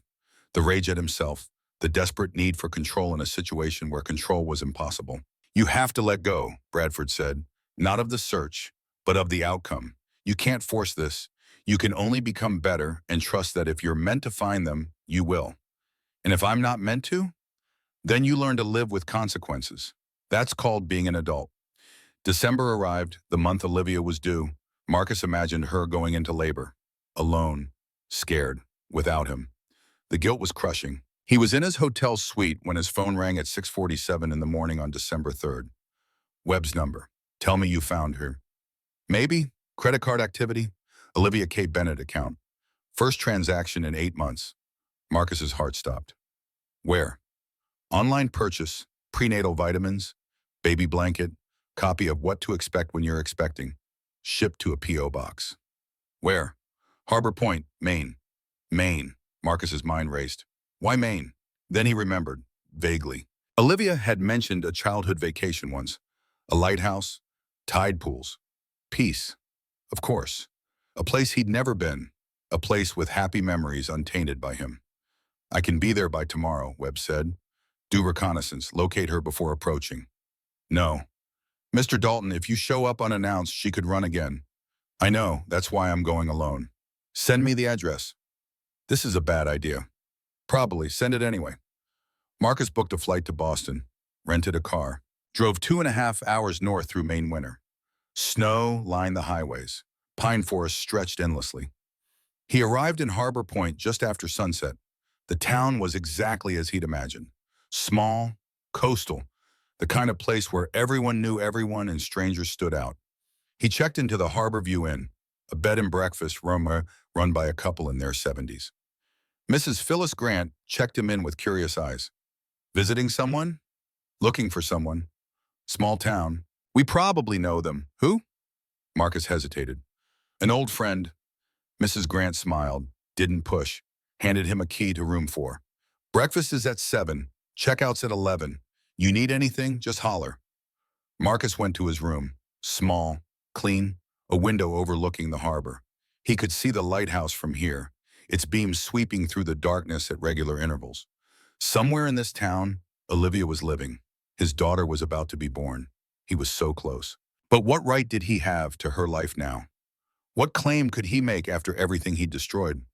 the rage at himself, the desperate need for control in a situation where control was impossible. "You have to let go," Bradford said, "not of the search, but of the outcome. You can't force this. You can only become better and trust that if you're meant to find them, you will. And if I'm not meant to, then you learn to live with consequences. That's called being an adult." December arrived, the month Olivia was due. Marcus imagined her going into labor, alone, scared, without him. The guilt was crushing. He was in his hotel suite when his phone rang at 6:47 in the morning on December 3rd. Webb's number. "Tell me you found her." "Maybe. Credit card activity. Olivia K. Bennett account. First transaction in 8 months." Marcus's heart stopped. "Where?" "Online purchase, prenatal vitamins, baby blanket, copy of What to Expect When You're Expecting. Shipped to a P.O. box." "Where?" "Harbor Point, Maine." "Maine." Marcus's mind raced. "Why Maine?" Then he remembered, vaguely. Olivia had mentioned a childhood vacation once. A lighthouse, tide pools, peace. Of course. A place he'd never been. A place with happy memories untainted by him. "I can be there by tomorrow," Webb said. "Do reconnaissance, locate her before approaching." "No. Mr. Dalton, if you show up unannounced, she could run again." "I know, that's why I'm going alone." "Send me the address." "This is a bad idea." "Probably, send it anyway." Marcus booked a flight to Boston, rented a car, drove 2.5 hours north through Maine winter. Snow lined the highways. Pine forests stretched endlessly. He arrived in Harbor Point just after sunset. The town was exactly as he'd imagined. Small, coastal, the kind of place where everyone knew everyone and strangers stood out. He checked into the Harbor View Inn, a bed and breakfast run by a couple in their 70s. Mrs. Phyllis Grant checked him in with curious eyes. "Visiting someone?" "Looking for someone." "Small town. We probably know them." "Who?" Marcus hesitated. "An old friend." Mrs. Grant smiled, didn't push, handed him a key to room 4. "Breakfast is at 7, checkout's at 11. You need anything, just holler." Marcus went to his room, small, clean, a window overlooking the harbor. He could see the lighthouse from here, its beams sweeping through the darkness at regular intervals. Somewhere in this town, Olivia was living. His daughter was about to be born. He was so close. But what right did he have to her life now? What claim could he make after everything he'd destroyed?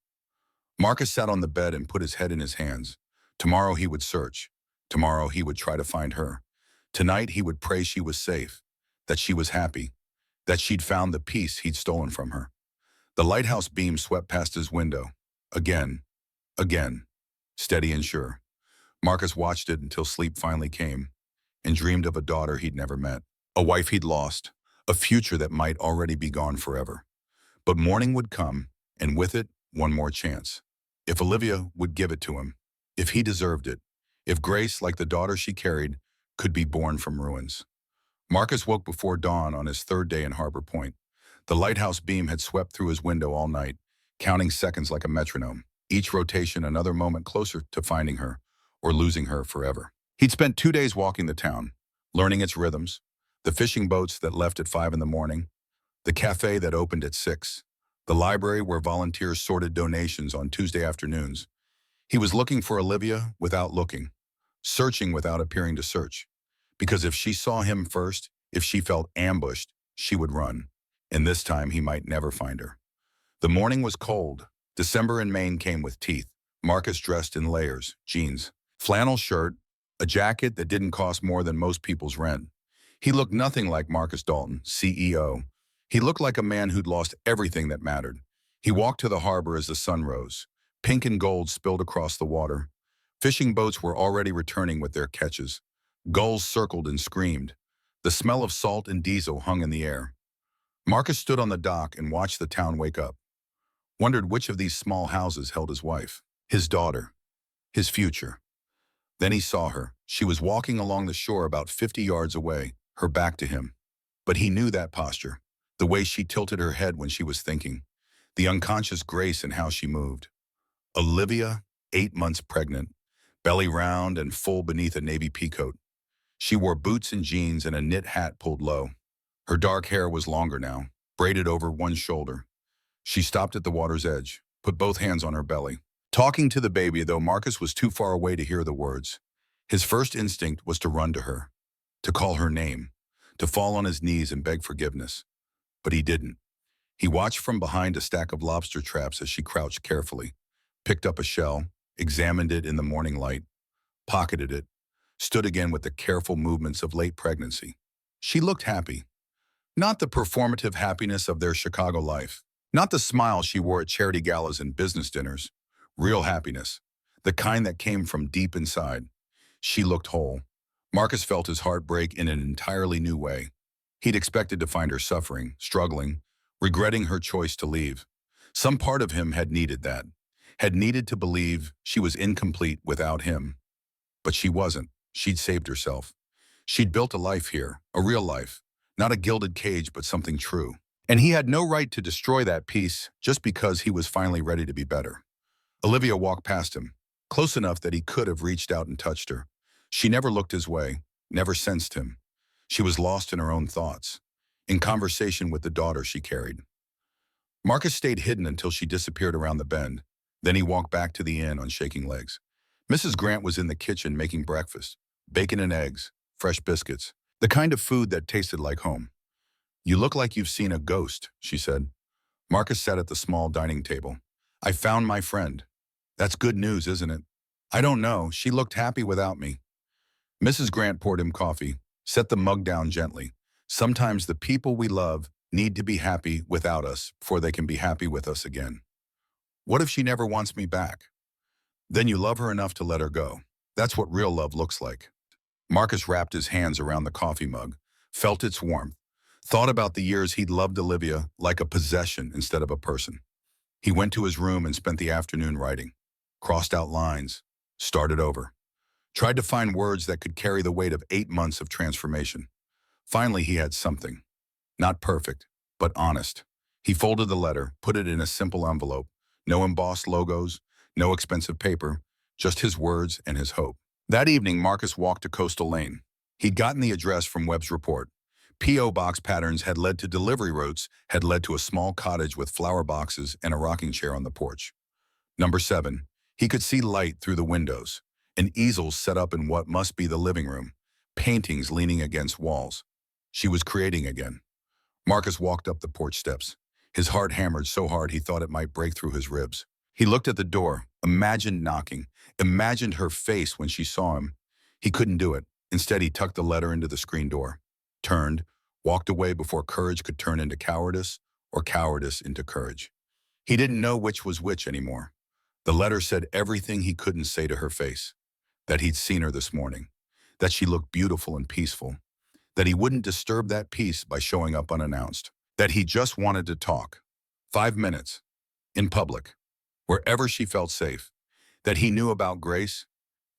Marcus sat on the bed and put his head in his hands. Tomorrow he would search. Tomorrow he would try to find her. Tonight he would pray she was safe, that she was happy, that she'd found the peace he'd stolen from her. The lighthouse beam swept past his window. Again, again, steady and sure. Marcus watched it until sleep finally came and dreamed of a daughter he'd never met, a wife he'd lost, a future that might already be gone forever. But morning would come, and with it, one more chance. If Olivia would give it to him, if he deserved it, if Grace, like the daughter she carried, could be born from ruins. Marcus woke before dawn on his 3rd day in Harbor Point. The lighthouse beam had swept through his window all night, counting seconds like a metronome, each rotation another moment closer to finding her, or losing her forever. He'd spent 2 days walking the town, learning its rhythms, the fishing boats that left at 5 in the morning, the cafe that opened at 6, the library where volunteers sorted donations on Tuesday afternoons. He was looking for Olivia without looking, searching without appearing to search. Because if she saw him first, if she felt ambushed, she would run. And this time he might never find her. The morning was cold. December in Maine came with teeth. Marcus dressed in layers, jeans, flannel shirt, a jacket that didn't cost more than most people's rent. He looked nothing like Marcus Dalton, CEO. He looked like a man who'd lost everything that mattered. He walked to the harbor as the sun rose. Pink and gold spilled across the water. Fishing boats were already returning with their catches. Gulls circled and screamed. The smell of salt and diesel hung in the air. Marcus stood on the dock and watched the town wake up, wondered which of these small houses held his wife, his daughter, his future. Then he saw her. She was walking along the shore about 50 yards away, her back to him. But he knew that posture, the way she tilted her head when she was thinking, the unconscious grace in how she moved. Olivia, 8 months pregnant, belly round and full beneath a navy peacoat. She wore boots and jeans and a knit hat pulled low. Her dark hair was longer now, braided over one shoulder. She stopped at the water's edge, put both hands on her belly. Talking to the baby, though Marcus was too far away to hear the words. His first instinct was to run to her, to call her name, to fall on his knees and beg forgiveness. But he didn't. He watched from behind a stack of lobster traps as she crouched carefully, picked up a shell, examined it in the morning light, pocketed it, stood again with the careful movements of late pregnancy. She looked happy. Not the performative happiness of their Chicago life. Not the smile she wore at charity galas and business dinners. Real happiness. The kind that came from deep inside. She looked whole. Marcus felt his heart break in an entirely new way. He'd expected to find her suffering, struggling, regretting her choice to leave. Some part of him had needed that. Had needed to believe she was incomplete without him. But she wasn't. She'd saved herself. She'd built a life here, a real life. Not a gilded cage, but something true. And he had no right to destroy that peace just because he was finally ready to be better. Olivia walked past him, close enough that he could have reached out and touched her. She never looked his way, never sensed him. She was lost in her own thoughts, in conversation with the daughter she carried. Marcus stayed hidden until she disappeared around the bend. Then he walked back to the inn on shaking legs. Mrs. Grant was in the kitchen making breakfast, bacon and eggs, fresh biscuits, the kind of food that tasted like home. "You look like you've seen a ghost," she said. Marcus sat at the small dining table. "I found my friend." "That's good news, isn't it?" "I don't know. She looked happy without me." Mrs. Grant poured him coffee, set the mug down gently. "Sometimes the people we love need to be happy without us before they can be happy with us again." "What if she never wants me back?" "Then you love her enough to let her go. That's what real love looks like." Marcus wrapped his hands around the coffee mug, felt its warmth, thought about the years he'd loved Olivia like a possession instead of a person. He went to his room and spent the afternoon writing, crossed out lines, started over, tried to find words that could carry the weight of 8 months of transformation. Finally, he had something. Not perfect, but honest. He folded the letter, put it in a simple envelope, no embossed logos, no expensive paper, just his words and his hope. That evening, Marcus walked to Coastal Lane. He'd gotten the address from Webb's report. P.O. box patterns had led to delivery routes, had led to a small cottage with flower boxes and a rocking chair on the porch. Number 7. He could see light through the windows, an easel set up in what must be the living room, paintings leaning against walls. She was creating again. Marcus walked up the porch steps. His heart hammered so hard he thought it might break through his ribs. He looked at the door, imagined knocking, imagined her face when she saw him. He couldn't do it. Instead, he tucked the letter into the screen door, turned, walked away before courage could turn into cowardice or cowardice into courage. He didn't know which was which anymore. The letter said everything he couldn't say to her face. That he'd seen her this morning. That she looked beautiful and peaceful. That he wouldn't disturb that peace by showing up unannounced. That he just wanted to talk. 5 minutes. In public. Wherever she felt safe. That he knew about grace.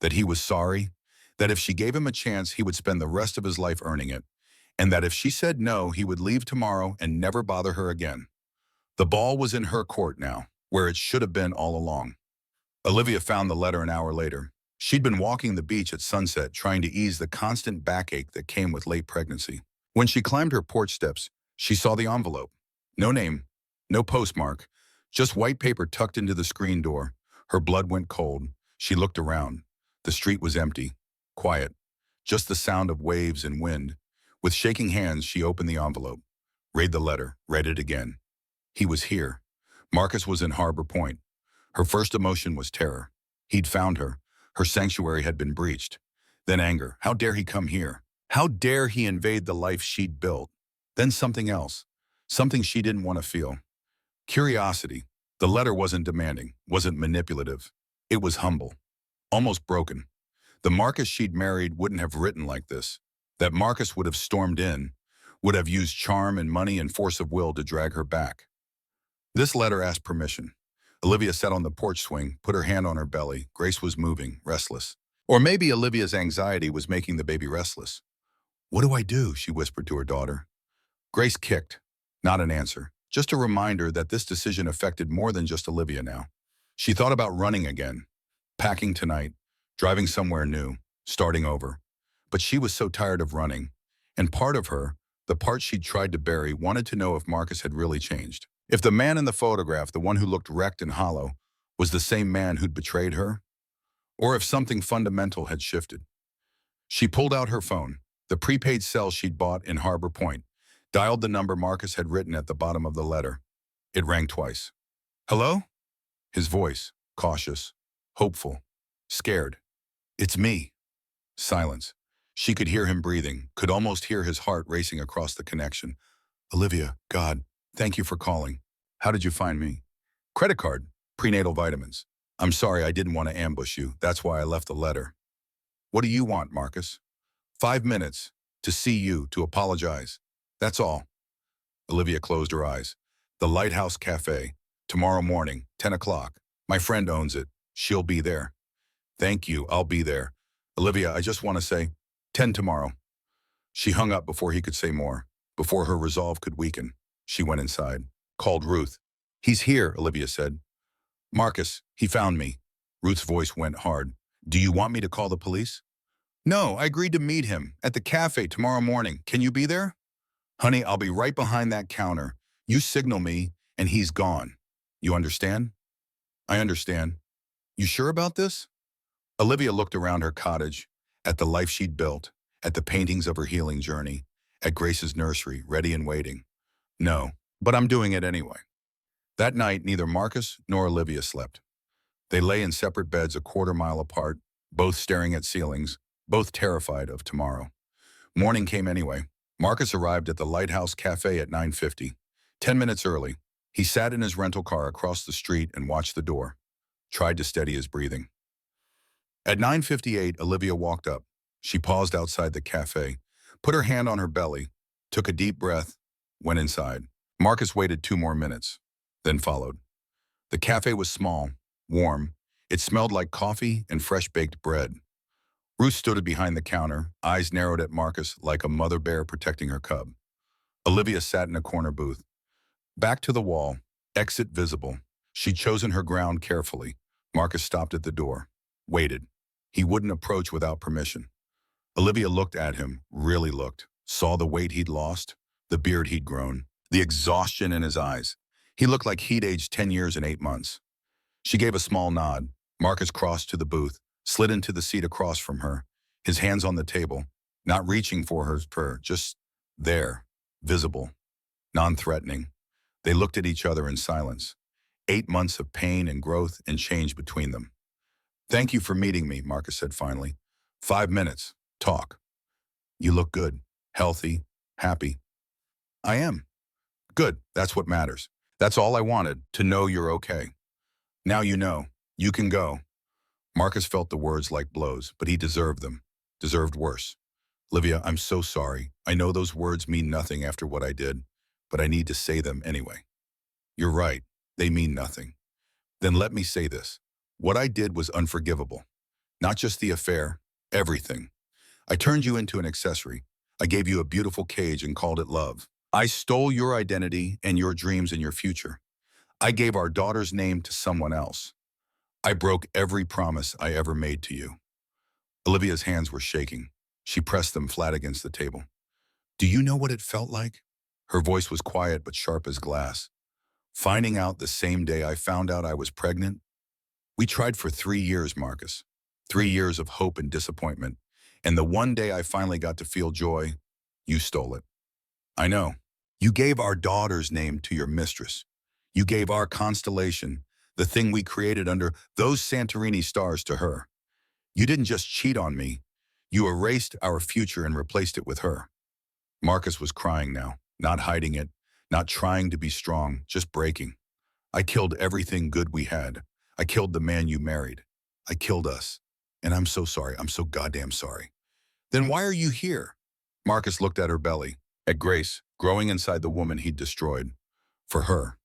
That he was sorry. That if she gave him a chance, he would spend the rest of his life earning it. And that if she said no, he would leave tomorrow and never bother her again. The ball was in her court now, where it should have been all along. Olivia found the letter an hour later. She'd been walking the beach at sunset, trying to ease the constant backache that came with late pregnancy. When she climbed her porch steps, she saw the envelope. No name, no postmark, just white paper tucked into the screen door. Her blood went cold. She looked around. The street was empty, quiet, just the sound of waves and wind. With shaking hands, she opened the envelope, read the letter, read it again. He was here. Marcus was in Harbor Point. Her first emotion was terror. He'd found her. Her sanctuary had been breached. Then anger. How dare he come here? How dare he invade the life she'd built? Then something else. Something she didn't want to feel. Curiosity. The letter wasn't demanding, wasn't manipulative. It was humble. Almost broken. The Marcus she'd married wouldn't have written like this. That Marcus would have stormed in, would have used charm and money and force of will to drag her back. This letter asked permission. Olivia sat on the porch swing, put her hand on her belly. Grace was moving, restless. Or maybe Olivia's anxiety was making the baby restless. "What do I do?" she whispered to her daughter. Grace kicked. Not an answer. Just a reminder that this decision affected more than just Olivia now. She thought about running again, packing tonight, driving somewhere new, starting over. But she was so tired of running. And part of her, the part she'd tried to bury, wanted to know if Marcus had really changed. If the man in the photograph, the one who looked wrecked and hollow, was the same man who'd betrayed her, or if something fundamental had shifted. She pulled out her phone, the prepaid cell she'd bought in Harbor Point, dialed the number Marcus had written at the bottom of the letter. It rang twice. "Hello?" His voice, cautious, hopeful, scared. "It's me." Silence. She could hear him breathing, could almost hear his heart racing across the connection. "Olivia, God, thank you for calling. How did you find me?" "Credit card, prenatal vitamins. I'm sorry I didn't want to ambush you. That's why I left the letter." "What do you want, Marcus?" "5 minutes. To see you, to apologize. That's all." Olivia closed her eyes. "The Lighthouse Cafe. Tomorrow morning, 10 o'clock. My friend owns it. She'll be there." "Thank you. I'll be there. Olivia, I just want to say, 10 tomorrow." She hung up before he could say more, before her resolve could weaken. She went inside, called Ruth. "He's here," Olivia said. "Marcus, he found me." Ruth's voice went hard. "Do you want me to call the police?" "No, I agreed to meet him at the cafe tomorrow morning. Can you be there?" "Honey, I'll be right behind that counter. You signal me, and he's gone. You understand?" "I understand. You sure about this?" Olivia looked around her cottage, at the life she'd built, at the paintings of her healing journey, at Grace's nursery, ready and waiting. "No, but I'm doing it anyway." That night, neither Marcus nor Olivia slept. They lay in separate beds a quarter-mile apart, both staring at ceilings, both terrified of tomorrow. Morning came anyway. Marcus arrived at the Lighthouse Cafe at 9:50. 10 minutes early, he sat in his rental car across the street and watched the door, tried to steady his breathing. At 9:58, Olivia walked up. She paused outside the cafe, put her hand on her belly, took a deep breath, went inside. Marcus waited 2 more minutes, then followed. The cafe was small, warm. It smelled like coffee and fresh-baked bread. Ruth stood behind the counter, eyes narrowed at Marcus like a mother bear protecting her cub. Olivia sat in a corner booth. Back to the wall, exit visible. She'd chosen her ground carefully. Marcus stopped at the door, waited. He wouldn't approach without permission. Olivia looked at him, really looked, saw the weight he'd lost, the beard he'd grown, the exhaustion in his eyes. He looked like he'd aged 10 years and 8 months. She gave a small nod. Marcus crossed to the booth, slid into the seat across from her, his hands on the table, not reaching for her, just there, visible, non-threatening. They looked at each other in silence. 8 months of pain and growth and change between them. "Thank you for meeting me," Marcus said finally. 5 minutes. Talk. "You look good, healthy, happy." "I am." "Good. That's what matters. That's all I wanted, to know you're okay." "Now you know. You can go." Marcus felt the words like blows, but he deserved them. Deserved worse. "Olivia, I'm so sorry. I know those words mean nothing after what I did, but I need to say them anyway." "You're right. They mean nothing." "Then let me say this. What I did was unforgivable. Not just the affair, everything. I turned you into an accessory. I gave you a beautiful cage and called it love. I stole your identity and your dreams and your future. I gave our daughter's name to someone else. I broke every promise I ever made to you." Olivia's hands were shaking. She pressed them flat against the table. "Do you know what it felt like?" Her voice was quiet but sharp as glass. "Finding out the same day I found out I was pregnant? We tried for 3 years, Marcus. 3 years of hope and disappointment. And the one day I finally got to feel joy, you stole it." "I know. You gave our daughter's name to your mistress. You gave our constellation, the thing we created under those Santorini stars, to her. You didn't just cheat on me. You erased our future and replaced it with her." Marcus was crying now, not hiding it, not trying to be strong, just breaking. "I killed everything good we had. I killed the man you married. I killed us. And I'm so sorry. I'm so goddamn sorry." "Then why are you here?" Marcus looked at her belly. At Grace, growing inside the woman he'd destroyed. For her.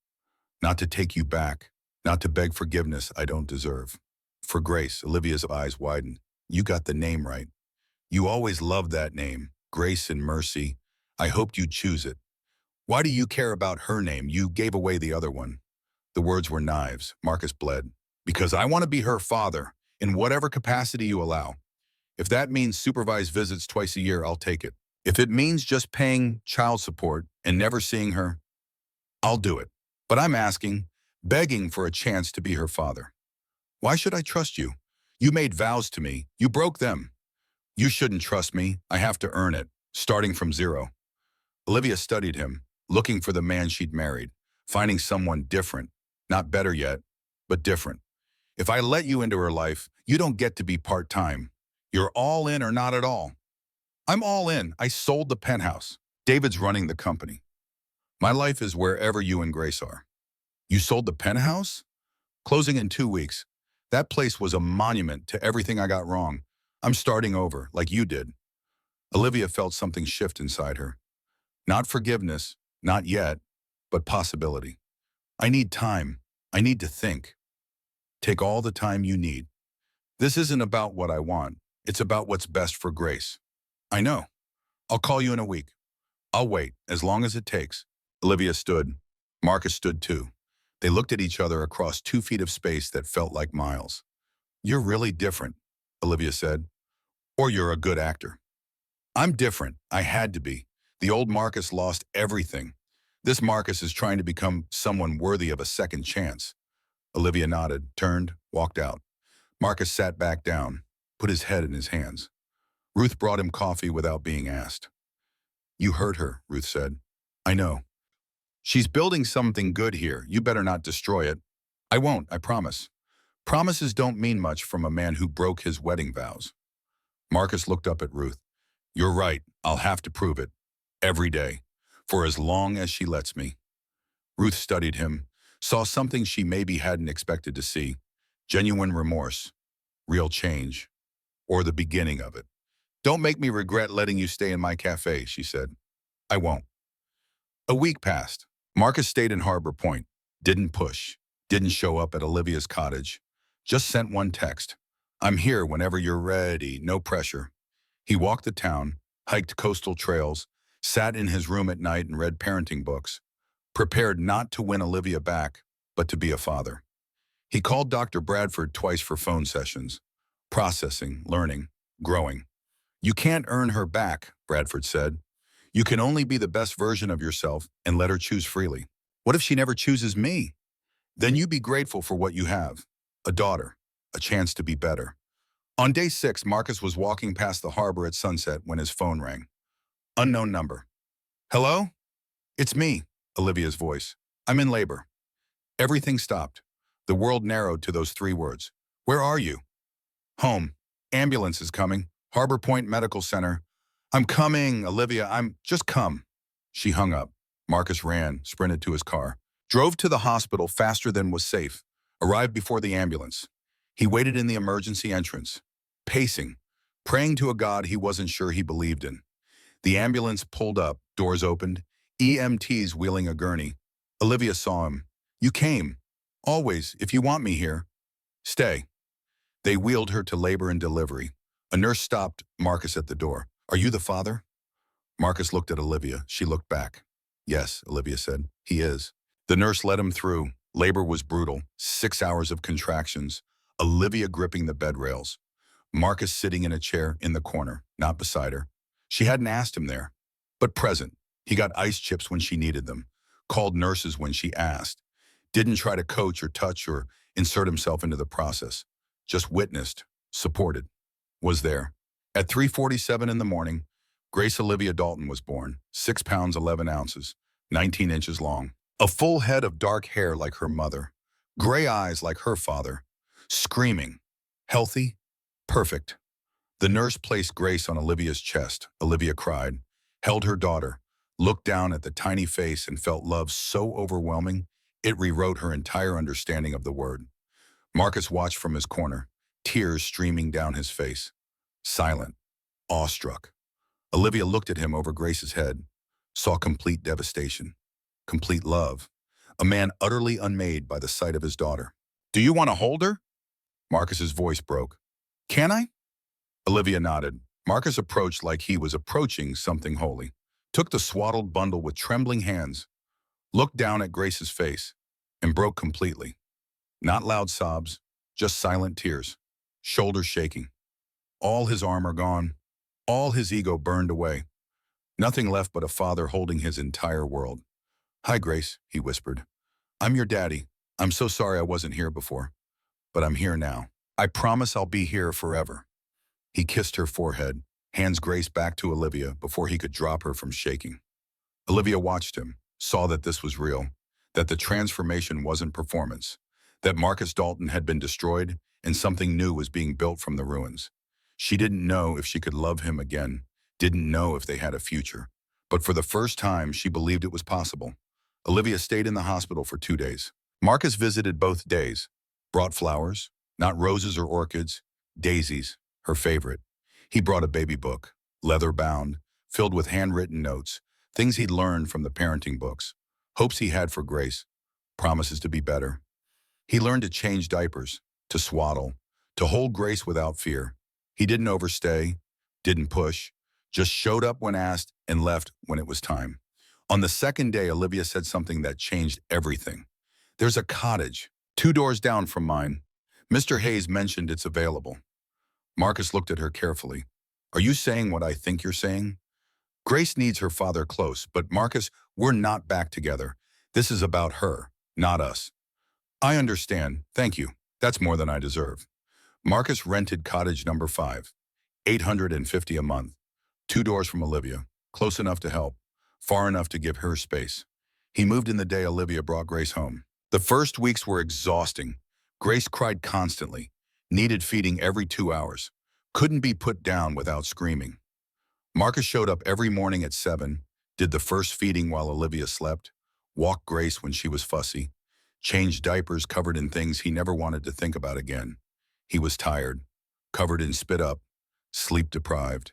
Not to take you back. Not to beg forgiveness I don't deserve. For Grace, Olivia's eyes widened. You got the name right. You always loved that name. Grace and Mercy. I hoped you'd choose it. Why do you care about her name? You gave away the other one. The words were knives. Marcus bled. Because I want to be her father, in whatever capacity you allow. If that means supervised visits twice a year, I'll take it. If it means just paying child support and never seeing her, I'll do it. But I'm asking, begging for a chance to be her father. Why should I trust you? You made vows to me. You broke them. You shouldn't trust me. I have to earn it, starting from zero. Olivia studied him, looking for the man she'd married, finding someone different, not better yet, but different. If I let you into her life, you don't get to be part-time. You're all in or not at all. I'm all in. I sold the penthouse. David's running the company. My life is wherever you and Grace are. You sold the penthouse? Closing in 2 weeks. That place was a monument to everything I got wrong. I'm starting over, like you did. Olivia felt something shift inside her. Not forgiveness, not yet, but possibility. I need time. I need to think. Take all the time you need. This isn't about what I want. It's about what's best for Grace. I know. I'll call you in a week. I'll wait, as long as it takes. Olivia stood. Marcus stood too. They looked at each other across 2 feet of space that felt like miles. You're really different, Olivia said. Or you're a good actor. I'm different. I had to be. The old Marcus lost everything. This Marcus is trying to become someone worthy of a second chance. Olivia nodded, turned, walked out. Marcus sat back down, put his head in his hands. Ruth brought him coffee without being asked. You hurt her, Ruth said. I know. She's building something good here. You better not destroy it. I won't, I promise. Promises don't mean much from a man who broke his wedding vows. Marcus looked up at Ruth. You're right. I'll have to prove it. Every day. For as long as she lets me. Ruth studied him, saw something she maybe hadn't expected to see. Genuine remorse. Real change. Or the beginning of it. Don't make me regret letting you stay in my cafe, she said. I won't. A week passed. Marcus stayed in Harbor Point. Didn't push. Didn't show up at Olivia's cottage. Just sent one text. I'm here whenever you're ready. No pressure. He walked the town, hiked coastal trails, sat in his room at night and read parenting books. Prepared not to win Olivia back, but to be a father. He called Dr. Bradford twice for phone sessions. Processing, learning, growing. You can't earn her back, Bradford said. You can only be the best version of yourself and let her choose freely. What if she never chooses me? Then you be grateful for what you have. A daughter, a chance to be better. On day 6, Marcus was walking past the harbor at sunset when his phone rang. Unknown number. Hello? It's me, Olivia's voice. I'm in labor. Everything stopped. The world narrowed to those 3 words. Where are you? Home. Ambulance is coming. Harbor Point Medical Center. I'm coming, Olivia. Just come. She hung up. Marcus ran, sprinted to his car. Drove to the hospital faster than was safe. Arrived before the ambulance. He waited in the emergency entrance. Pacing. Praying to a God he wasn't sure he believed in. The ambulance pulled up. Doors opened. EMTs wheeling a gurney. Olivia saw him. You came. Always, if you want me here. Stay. They wheeled her to labor and delivery. A nurse stopped Marcus at the door. Are you the father? Marcus looked at Olivia. She looked back. Yes, Olivia said. He is. The nurse let him through. Labor was brutal. 6 hours of contractions. Olivia gripping the bed rails. Marcus sitting in a chair in the corner, not beside her. She hadn't asked him there, but present. He got ice chips when she needed them. Called nurses when she asked. Didn't try to coach or touch or insert himself into the process. Just witnessed, supported, was there. At 3:47 in the morning, Grace Olivia Dalton was born, 6 pounds 11 ounces, 19 inches long. A full head of dark hair like her mother, gray eyes like her father, screaming, healthy, perfect. The nurse placed Grace on Olivia's chest. Olivia cried, held her daughter, looked down at the tiny face and felt love so overwhelming, it rewrote her entire understanding of the word. Marcus watched from his corner, tears streaming down his face. Silent, awestruck. Olivia looked at him over Grace's head. saw complete devastation, complete love, a man utterly unmade by the sight of his daughter. Do you want to hold her? Marcus's voice broke. Can I? Olivia nodded. Marcus approached like he was approaching something holy, took the swaddled bundle with trembling hands, looked down at Grace's face, and broke completely. Not loud sobs, just silent tears, shoulders shaking. All his armor gone, all his ego burned away. Nothing left but a father holding his entire world. Hi, Grace, he whispered. I'm your daddy. I'm so sorry I wasn't here before, but I'm here now. I promise I'll be here forever. He kissed her forehead, hands Grace back to Olivia before he could drop her from shaking. Olivia watched him, saw that this was real, that the transformation wasn't performance, that Marcus Dalton had been destroyed and something new was being built from the ruins. She didn't know if she could love him again, didn't know if they had a future. But for the first time, she believed it was possible. Olivia stayed in the hospital for 2 days. Marcus visited both days, brought flowers, not roses or orchids, daisies, her favorite. He brought a baby book, leather-bound, filled with handwritten notes, things he'd learned from the parenting books, hopes he had for Grace, promises to be better. He learned to change diapers, to swaddle, to hold Grace without fear. He didn't overstay, didn't push, just showed up when asked and left when it was time. On the second day, Olivia said something that changed everything. There's a cottage, 2 doors down from mine. Mr. Hayes mentioned it's available. Marcus looked at her carefully. Are you saying what I think you're saying? Grace needs her father close, but Marcus, we're not back together. This is about her, not us. I understand, thank you. That's more than I deserve. Marcus rented cottage number 5, $850 a month. 2 doors from Olivia, close enough to help, far enough to give her space. He moved in the day Olivia brought Grace home. The first weeks were exhausting. Grace cried constantly, needed feeding every 2 hours, couldn't be put down without screaming. Marcus showed up every morning at 7, did the first feeding while Olivia slept, walked Grace when she was fussy, changed diapers covered in things he never wanted to think about again. He was tired, covered in spit up, sleep deprived.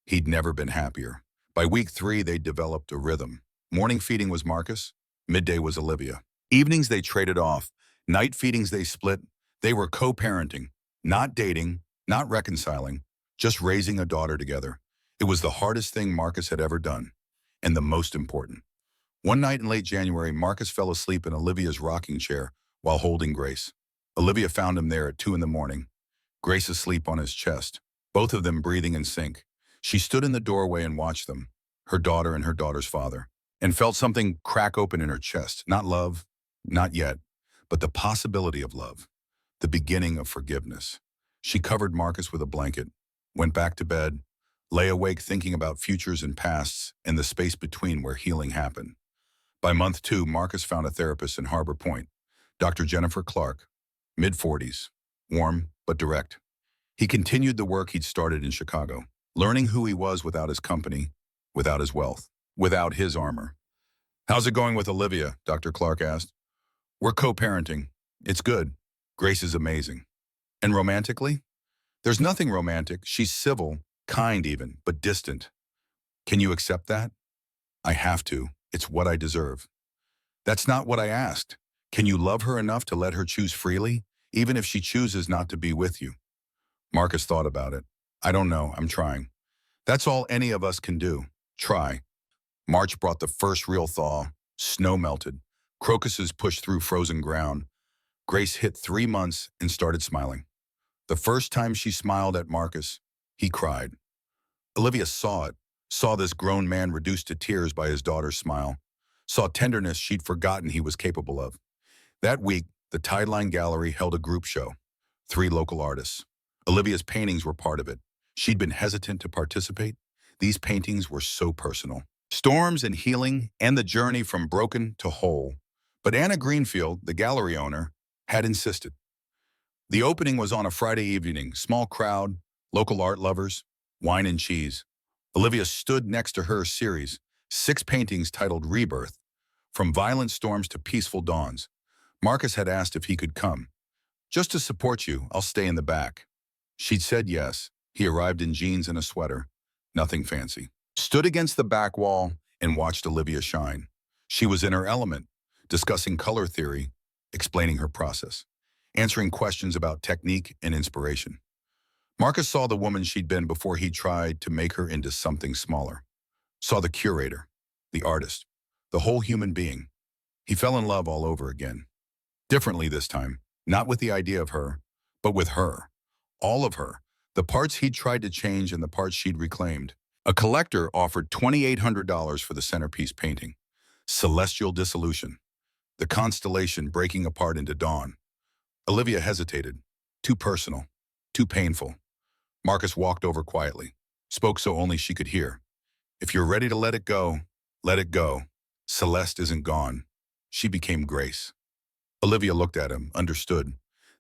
He'd never been happier. By week 3, they'd developed a rhythm. Morning feeding was Marcus, midday was Olivia. Evenings they traded off, night feedings they split. They were co-parenting, not dating, not reconciling, just raising a daughter together. It was the hardest thing Marcus had ever done, and the most important. One night in late January, Marcus fell asleep in Olivia's rocking chair while holding Grace. Olivia found him there at 2 in the morning, Grace asleep on his chest, both of them breathing in sync. She stood in the doorway and watched them, her daughter and her daughter's father, and felt something crack open in her chest. Not love, not yet, but the possibility of love, the beginning of forgiveness. She covered Marcus with a blanket, went back to bed, lay awake thinking about futures and pasts and the space between where healing happened. By month 2, Marcus found a therapist in Harbor Point, Dr. Jennifer Clark, mid-40s, warm but direct. He continued the work he'd started in Chicago, learning who he was without his company, without his wealth, without his armor. How's it going with Olivia? Dr. Clark asked. We're co-parenting. It's good. Grace is amazing. And romantically? There's nothing romantic. She's civil, kind even, but distant. Can you accept that? I have to. It's what I deserve. That's not what I asked. Can you love her enough to let her choose freely, even if she chooses not to be with you? Marcus thought about it. I don't know. I'm trying. That's all any of us can do. Try. March brought the first real thaw. Snow melted. Crocuses pushed through frozen ground. Grace hit 3 months and started smiling. The first time she smiled at Marcus, he cried. Olivia saw it, saw this grown man reduced to tears by his daughter's smile, saw tenderness she'd forgotten he was capable of. That week, the Tideline Gallery held a group show. 3 local artists. Olivia's paintings were part of it. She'd been hesitant to participate. These paintings were so personal. Storms and healing and the journey from broken to whole. But Anna Greenfield, the gallery owner, had insisted. The opening was on a Friday evening, small crowd, local art lovers, wine and cheese. Olivia stood next to her series, 6 paintings titled Rebirth, from violent storms to peaceful dawns. Marcus had asked if he could come. Just to support you, I'll stay in the back. She'd said yes. He arrived in jeans and a sweater, nothing fancy. Stood against the back wall and watched Olivia shine. She was in her element, discussing color theory, explaining her process, answering questions about technique and inspiration. Marcus saw the woman she'd been before he tried to make her into something smaller. Saw the curator, the artist, the whole human being. He fell in love all over again. Differently this time, not with the idea of her, but with her. All of her. The parts he'd tried to change and the parts she'd reclaimed. A collector offered $2,800 for the centerpiece painting. Celestial dissolution. The constellation breaking apart into dawn. Olivia hesitated. Too personal. Too painful. Marcus walked over quietly. Spoke so only she could hear. If you're ready to let it go, let it go. Celeste isn't gone. She became Grace. Olivia looked at him, understood.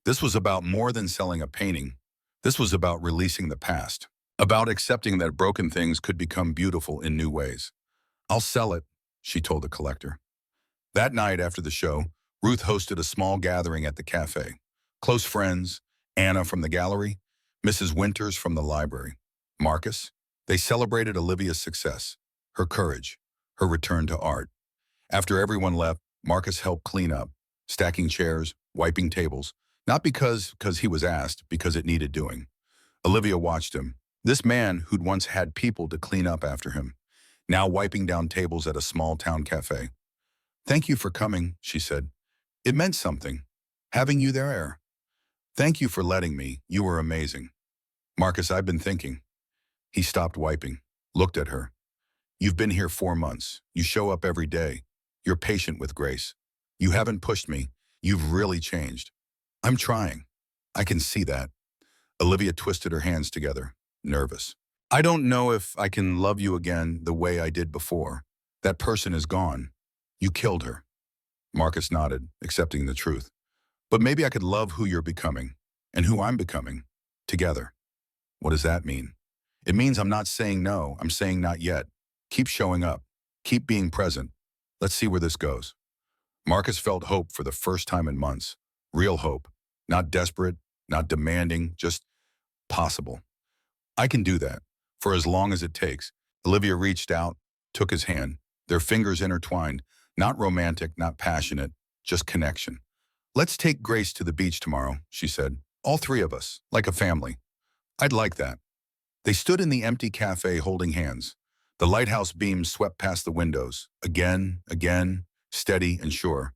This was about more than selling a painting. This was about releasing the past. About accepting that broken things could become beautiful in new ways. I'll sell it, she told the collector. That night after the show, Ruth hosted a small gathering at the cafe. Close friends, Anna from the gallery, Mrs. Winters from the library, Marcus. They celebrated Olivia's success, her courage, her return to art. After everyone left, Marcus helped clean up, stacking chairs, wiping tables, not because he was asked, because it needed doing. Olivia watched him. This man who'd once had people to clean up after him, now wiping down tables at a small town cafe. Thank you for coming, she said. It meant something, having you there. Thank you for letting me. You were amazing. Marcus, I've been thinking. He stopped wiping, looked at her. You've been here 4 months. You show up every day. You're patient with Grace. You haven't pushed me. You've really changed. I'm trying. I can see that. Olivia twisted her hands together, nervous. I don't know if I can love you again the way I did before. That person is gone. You killed her. Marcus nodded, accepting the truth. But maybe I could love who you're becoming, and who I'm becoming, together. What does that mean? It means I'm not saying no, I'm saying not yet. Keep showing up. Keep being present. Let's see where this goes. Marcus felt hope for the first time in months. Real hope. Not desperate, not demanding, just possible. I can do that, for as long as it takes. Olivia reached out, took his hand, their fingers intertwined, not romantic, not passionate, just connection. Let's take Grace to the beach tomorrow, she said. All 3 of us, like a family. I'd like that. They stood in the empty cafe holding hands. The lighthouse beams swept past the windows, again, steady and sure.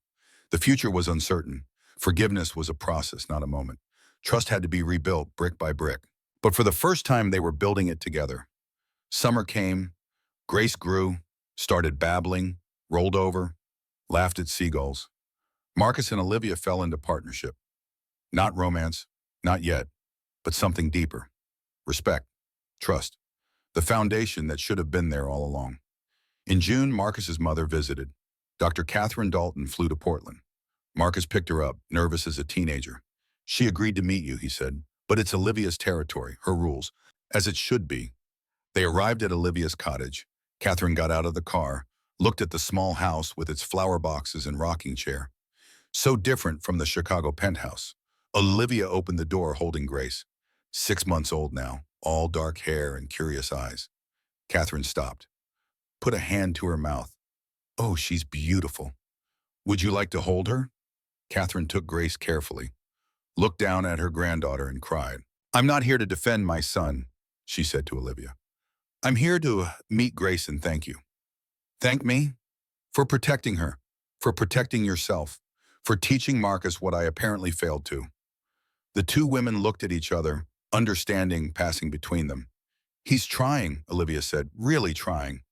The future was uncertain. Forgiveness was a process, not a moment. Trust had to be rebuilt brick by brick. But for the first time, they were building it together. Summer came, Grace grew, started babbling, rolled over, laughed at seagulls. Marcus and Olivia fell into partnership. Not romance, not yet, but something deeper. Respect, trust, the foundation that should have been there all along. In June, Marcus's mother visited. Dr. Catherine Dalton flew to Portland. Marcus picked her up, nervous as a teenager. She agreed to meet you, he said, but it's Olivia's territory, her rules, as it should be. They arrived at Olivia's cottage. Catherine got out of the car, looked at the small house with its flower boxes and rocking chair. So different from the Chicago penthouse. Olivia opened the door holding Grace. 6 months old now, all dark hair and curious eyes. Catherine stopped, put a hand to her mouth. Oh, she's beautiful. Would you like to hold her? Catherine took Grace carefully, looked down at her granddaughter and cried. I'm not here to defend my son, she said to Olivia. I'm here to meet Grace and thank you. Thank me? For protecting her, for protecting yourself, for teaching Marcus what I apparently failed to. The 2 women looked at each other, understanding passing between them. He's trying, Olivia said, really trying.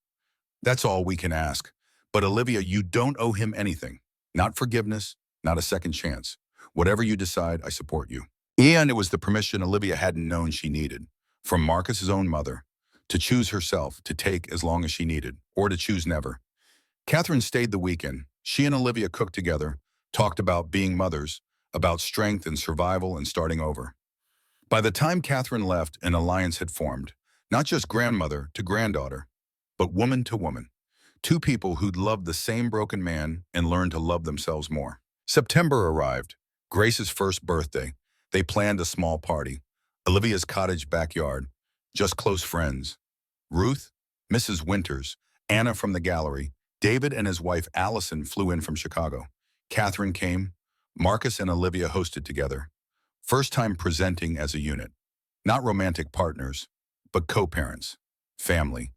That's all we can ask. But Olivia, you don't owe him anything. Not forgiveness, not a second chance. Whatever you decide, I support you. And it was the permission Olivia hadn't known she needed. From Marcus's own mother, to choose herself, to take as long as she needed, or to choose never. Catherine stayed the weekend. She and Olivia cooked together, talked about being mothers, about strength and survival and starting over. By the time Catherine left, an alliance had formed, not just grandmother to granddaughter, but woman to woman. 2 people who'd loved the same broken man and learned to love themselves more. September arrived, Grace's first birthday. They planned a small party. Olivia's cottage backyard, just close friends. Ruth, Mrs. Winters, Anna from the gallery. David and his wife Allison flew in from Chicago. Catherine came. Marcus and Olivia hosted together. First time presenting as a unit. Not romantic partners, but co-parents. Family.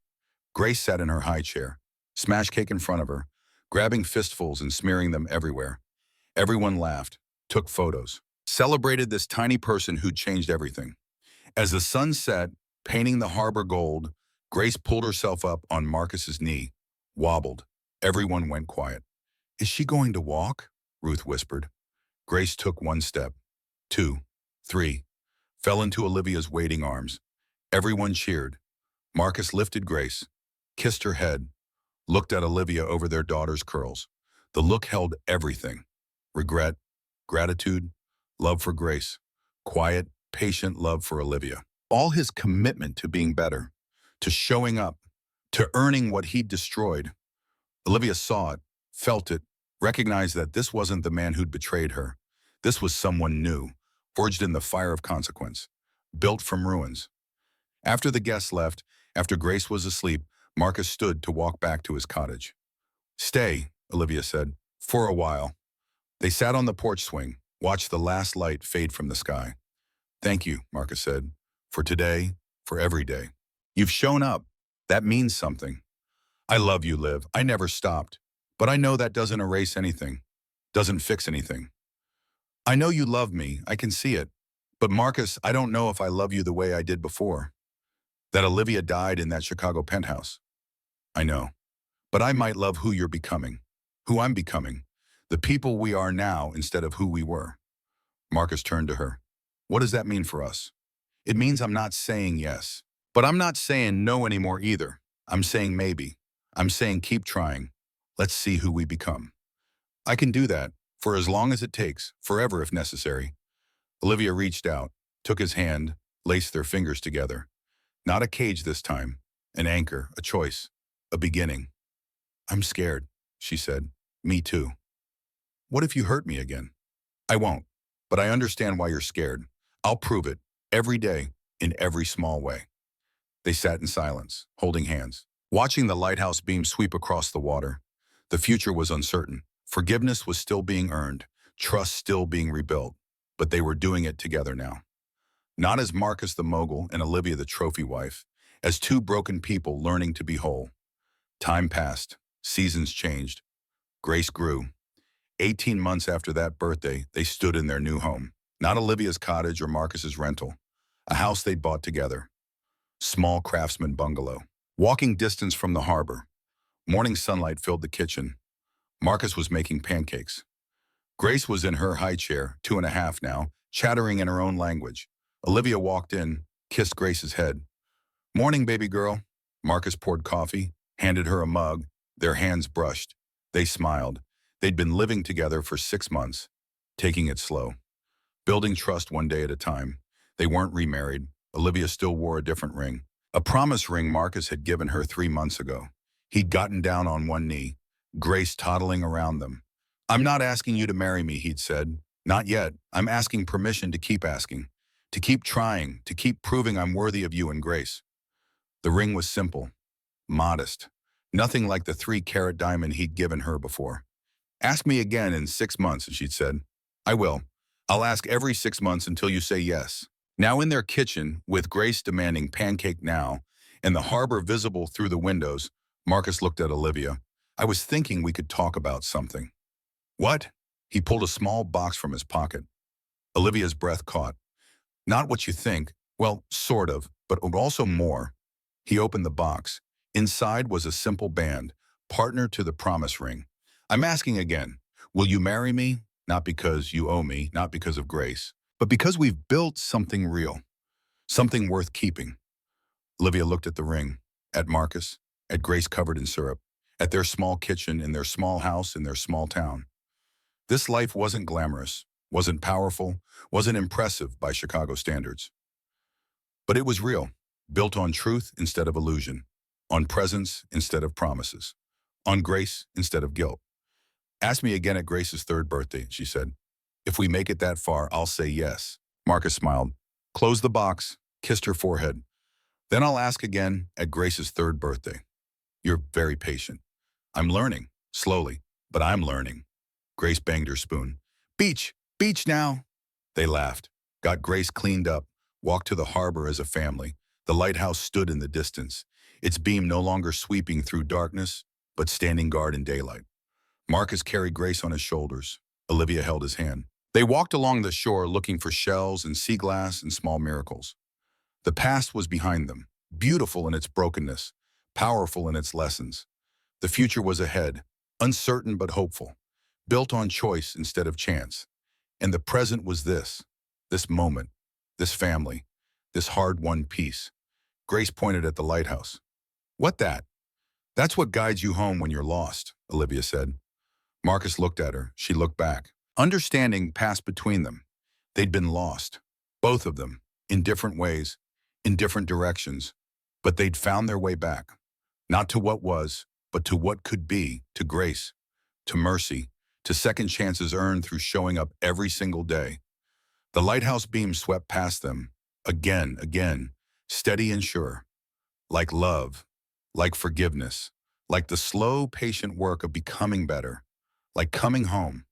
Grace sat in her high chair, smash cake in front of her, grabbing fistfuls and smearing them everywhere. Everyone laughed, took photos, celebrated this tiny person who'd changed everything. As the sun set, painting the harbor gold, Grace pulled herself up on Marcus's knee, wobbled. Everyone went quiet. "Is she going to walk?" Ruth whispered. Grace took one step, two, three, fell into Olivia's waiting arms. Everyone cheered. Marcus lifted Grace, kissed her head, looked at Olivia over their daughter's curls. The look held everything. Regret, gratitude, love for Grace, quiet, patient love for Olivia. All his commitment to being better, to showing up, to earning what he'd destroyed. Olivia saw it, felt it, recognized that this wasn't the man who'd betrayed her. This was someone new, forged in the fire of consequence, built from ruins. After the guests left, after Grace was asleep, Marcus stood to walk back to his cottage. "Stay," Olivia said, "for a while." They sat on the porch swing, watched the last light fade from the sky. "Thank you," Marcus said, "for today, for every day. You've shown up. That means something. I love you, Liv. I never stopped. But I know that doesn't erase anything, doesn't fix anything. I know you love me. I can see it. But Marcus, I don't know if I love you the way I did before. That Olivia died in that Chicago penthouse. I know. But I might love who you're becoming, who I'm becoming, the people we are now instead of who we were." Marcus turned to her. "What does that mean for us?" "It means I'm not saying yes. But I'm not saying no anymore either. I'm saying maybe. I'm saying keep trying. Let's see who we become. I can do that, for as long as it takes, forever if necessary." Olivia reached out, took his hand, laced their fingers together. Not a cage this time, an anchor, a choice, a beginning. "I'm scared," she said. "Me too." "What if you hurt me again?" "I won't, but I understand why you're scared. I'll prove it, every day, in every small way." They sat in silence, holding hands, watching the lighthouse beam sweep across the water. The future was uncertain. Forgiveness was still being earned, trust still being rebuilt, but they were doing it together now. Not as Marcus the mogul and Olivia the trophy wife, as two broken people learning to be whole. Time passed, seasons changed. Grace grew. 18 months after that birthday, they stood in their new home. Not Olivia's cottage or Marcus's rental. A house they'd bought together. Small craftsman bungalow. Walking distance from the harbor. Morning sunlight filled the kitchen. Marcus was making pancakes. Grace was in her high chair, 2.5 now, chattering in her own language. Olivia walked in, kissed Grace's head. "Morning, baby girl." Marcus poured coffee, handed her a mug. Their hands brushed. They smiled. They'd been living together for 6 months, taking it slow. Building trust one day at a time. They weren't remarried. Olivia still wore a different ring. A promise ring Marcus had given her 3 months ago. He'd gotten down on one knee, Grace toddling around them. "I'm not asking you to marry me," he'd said. "Not yet. I'm asking permission to keep asking, to keep trying, to keep proving I'm worthy of you and Grace." The ring was simple, modest, nothing like the 3-carat diamond he'd given her before. "Ask me again in 6 months," she'd said. "I will. I'll ask every 6 months until you say yes." Now in their kitchen, with Grace demanding pancake now, and the harbor visible through the windows, Marcus looked at Olivia. "I was thinking we could talk about something." "What?" He pulled a small box from his pocket. Olivia's breath caught. "Not what you think. Well, sort of, but also more." He opened the box. Inside was a simple band, partner to the promise ring. "I'm asking again, will you marry me? Not because you owe me, not because of Grace, but because we've built something real, something worth keeping." Olivia looked at the ring, at Marcus, at Grace covered in syrup, at their small kitchen in their small house in their small town. This life wasn't glamorous, wasn't powerful, wasn't impressive by Chicago standards. But it was real, built on truth instead of illusion, on presence instead of promises, on grace instead of guilt. "Ask me again at Grace's 3rd birthday," she said. "If we make it that far, I'll say yes." Marcus smiled, closed the box, kissed her forehead. "Then I'll ask again at Grace's 3rd birthday." You're very patient. I'm learning, slowly, but I'm learning. Grace banged her spoon. Beach! Beach now! They laughed, got Grace cleaned up, walked to the harbor as a family. The lighthouse stood in the distance, its beam no longer sweeping through darkness, but standing guard in daylight. Marcus carried Grace on his shoulders. Olivia held his hand. They walked along the shore looking for shells and sea glass and small miracles. The past was behind them, beautiful in its brokenness, powerful in its lessons. The future was ahead, uncertain but hopeful, built on choice instead of chance. And the present was this moment, this family, this hard-won peace. Grace pointed at the lighthouse. What that? That's what guides you home when you're lost, Olivia said. Marcus looked at her. She looked back. Understanding passed between them. They'd been lost, both of them, in different ways, in different directions, but they'd found their way back, not to what was, but to what could be, to grace, to mercy, to second chances earned through showing up every single day. The lighthouse beam swept past them, again, steady and sure, like love, like forgiveness, like the slow, patient work of becoming better, like coming home.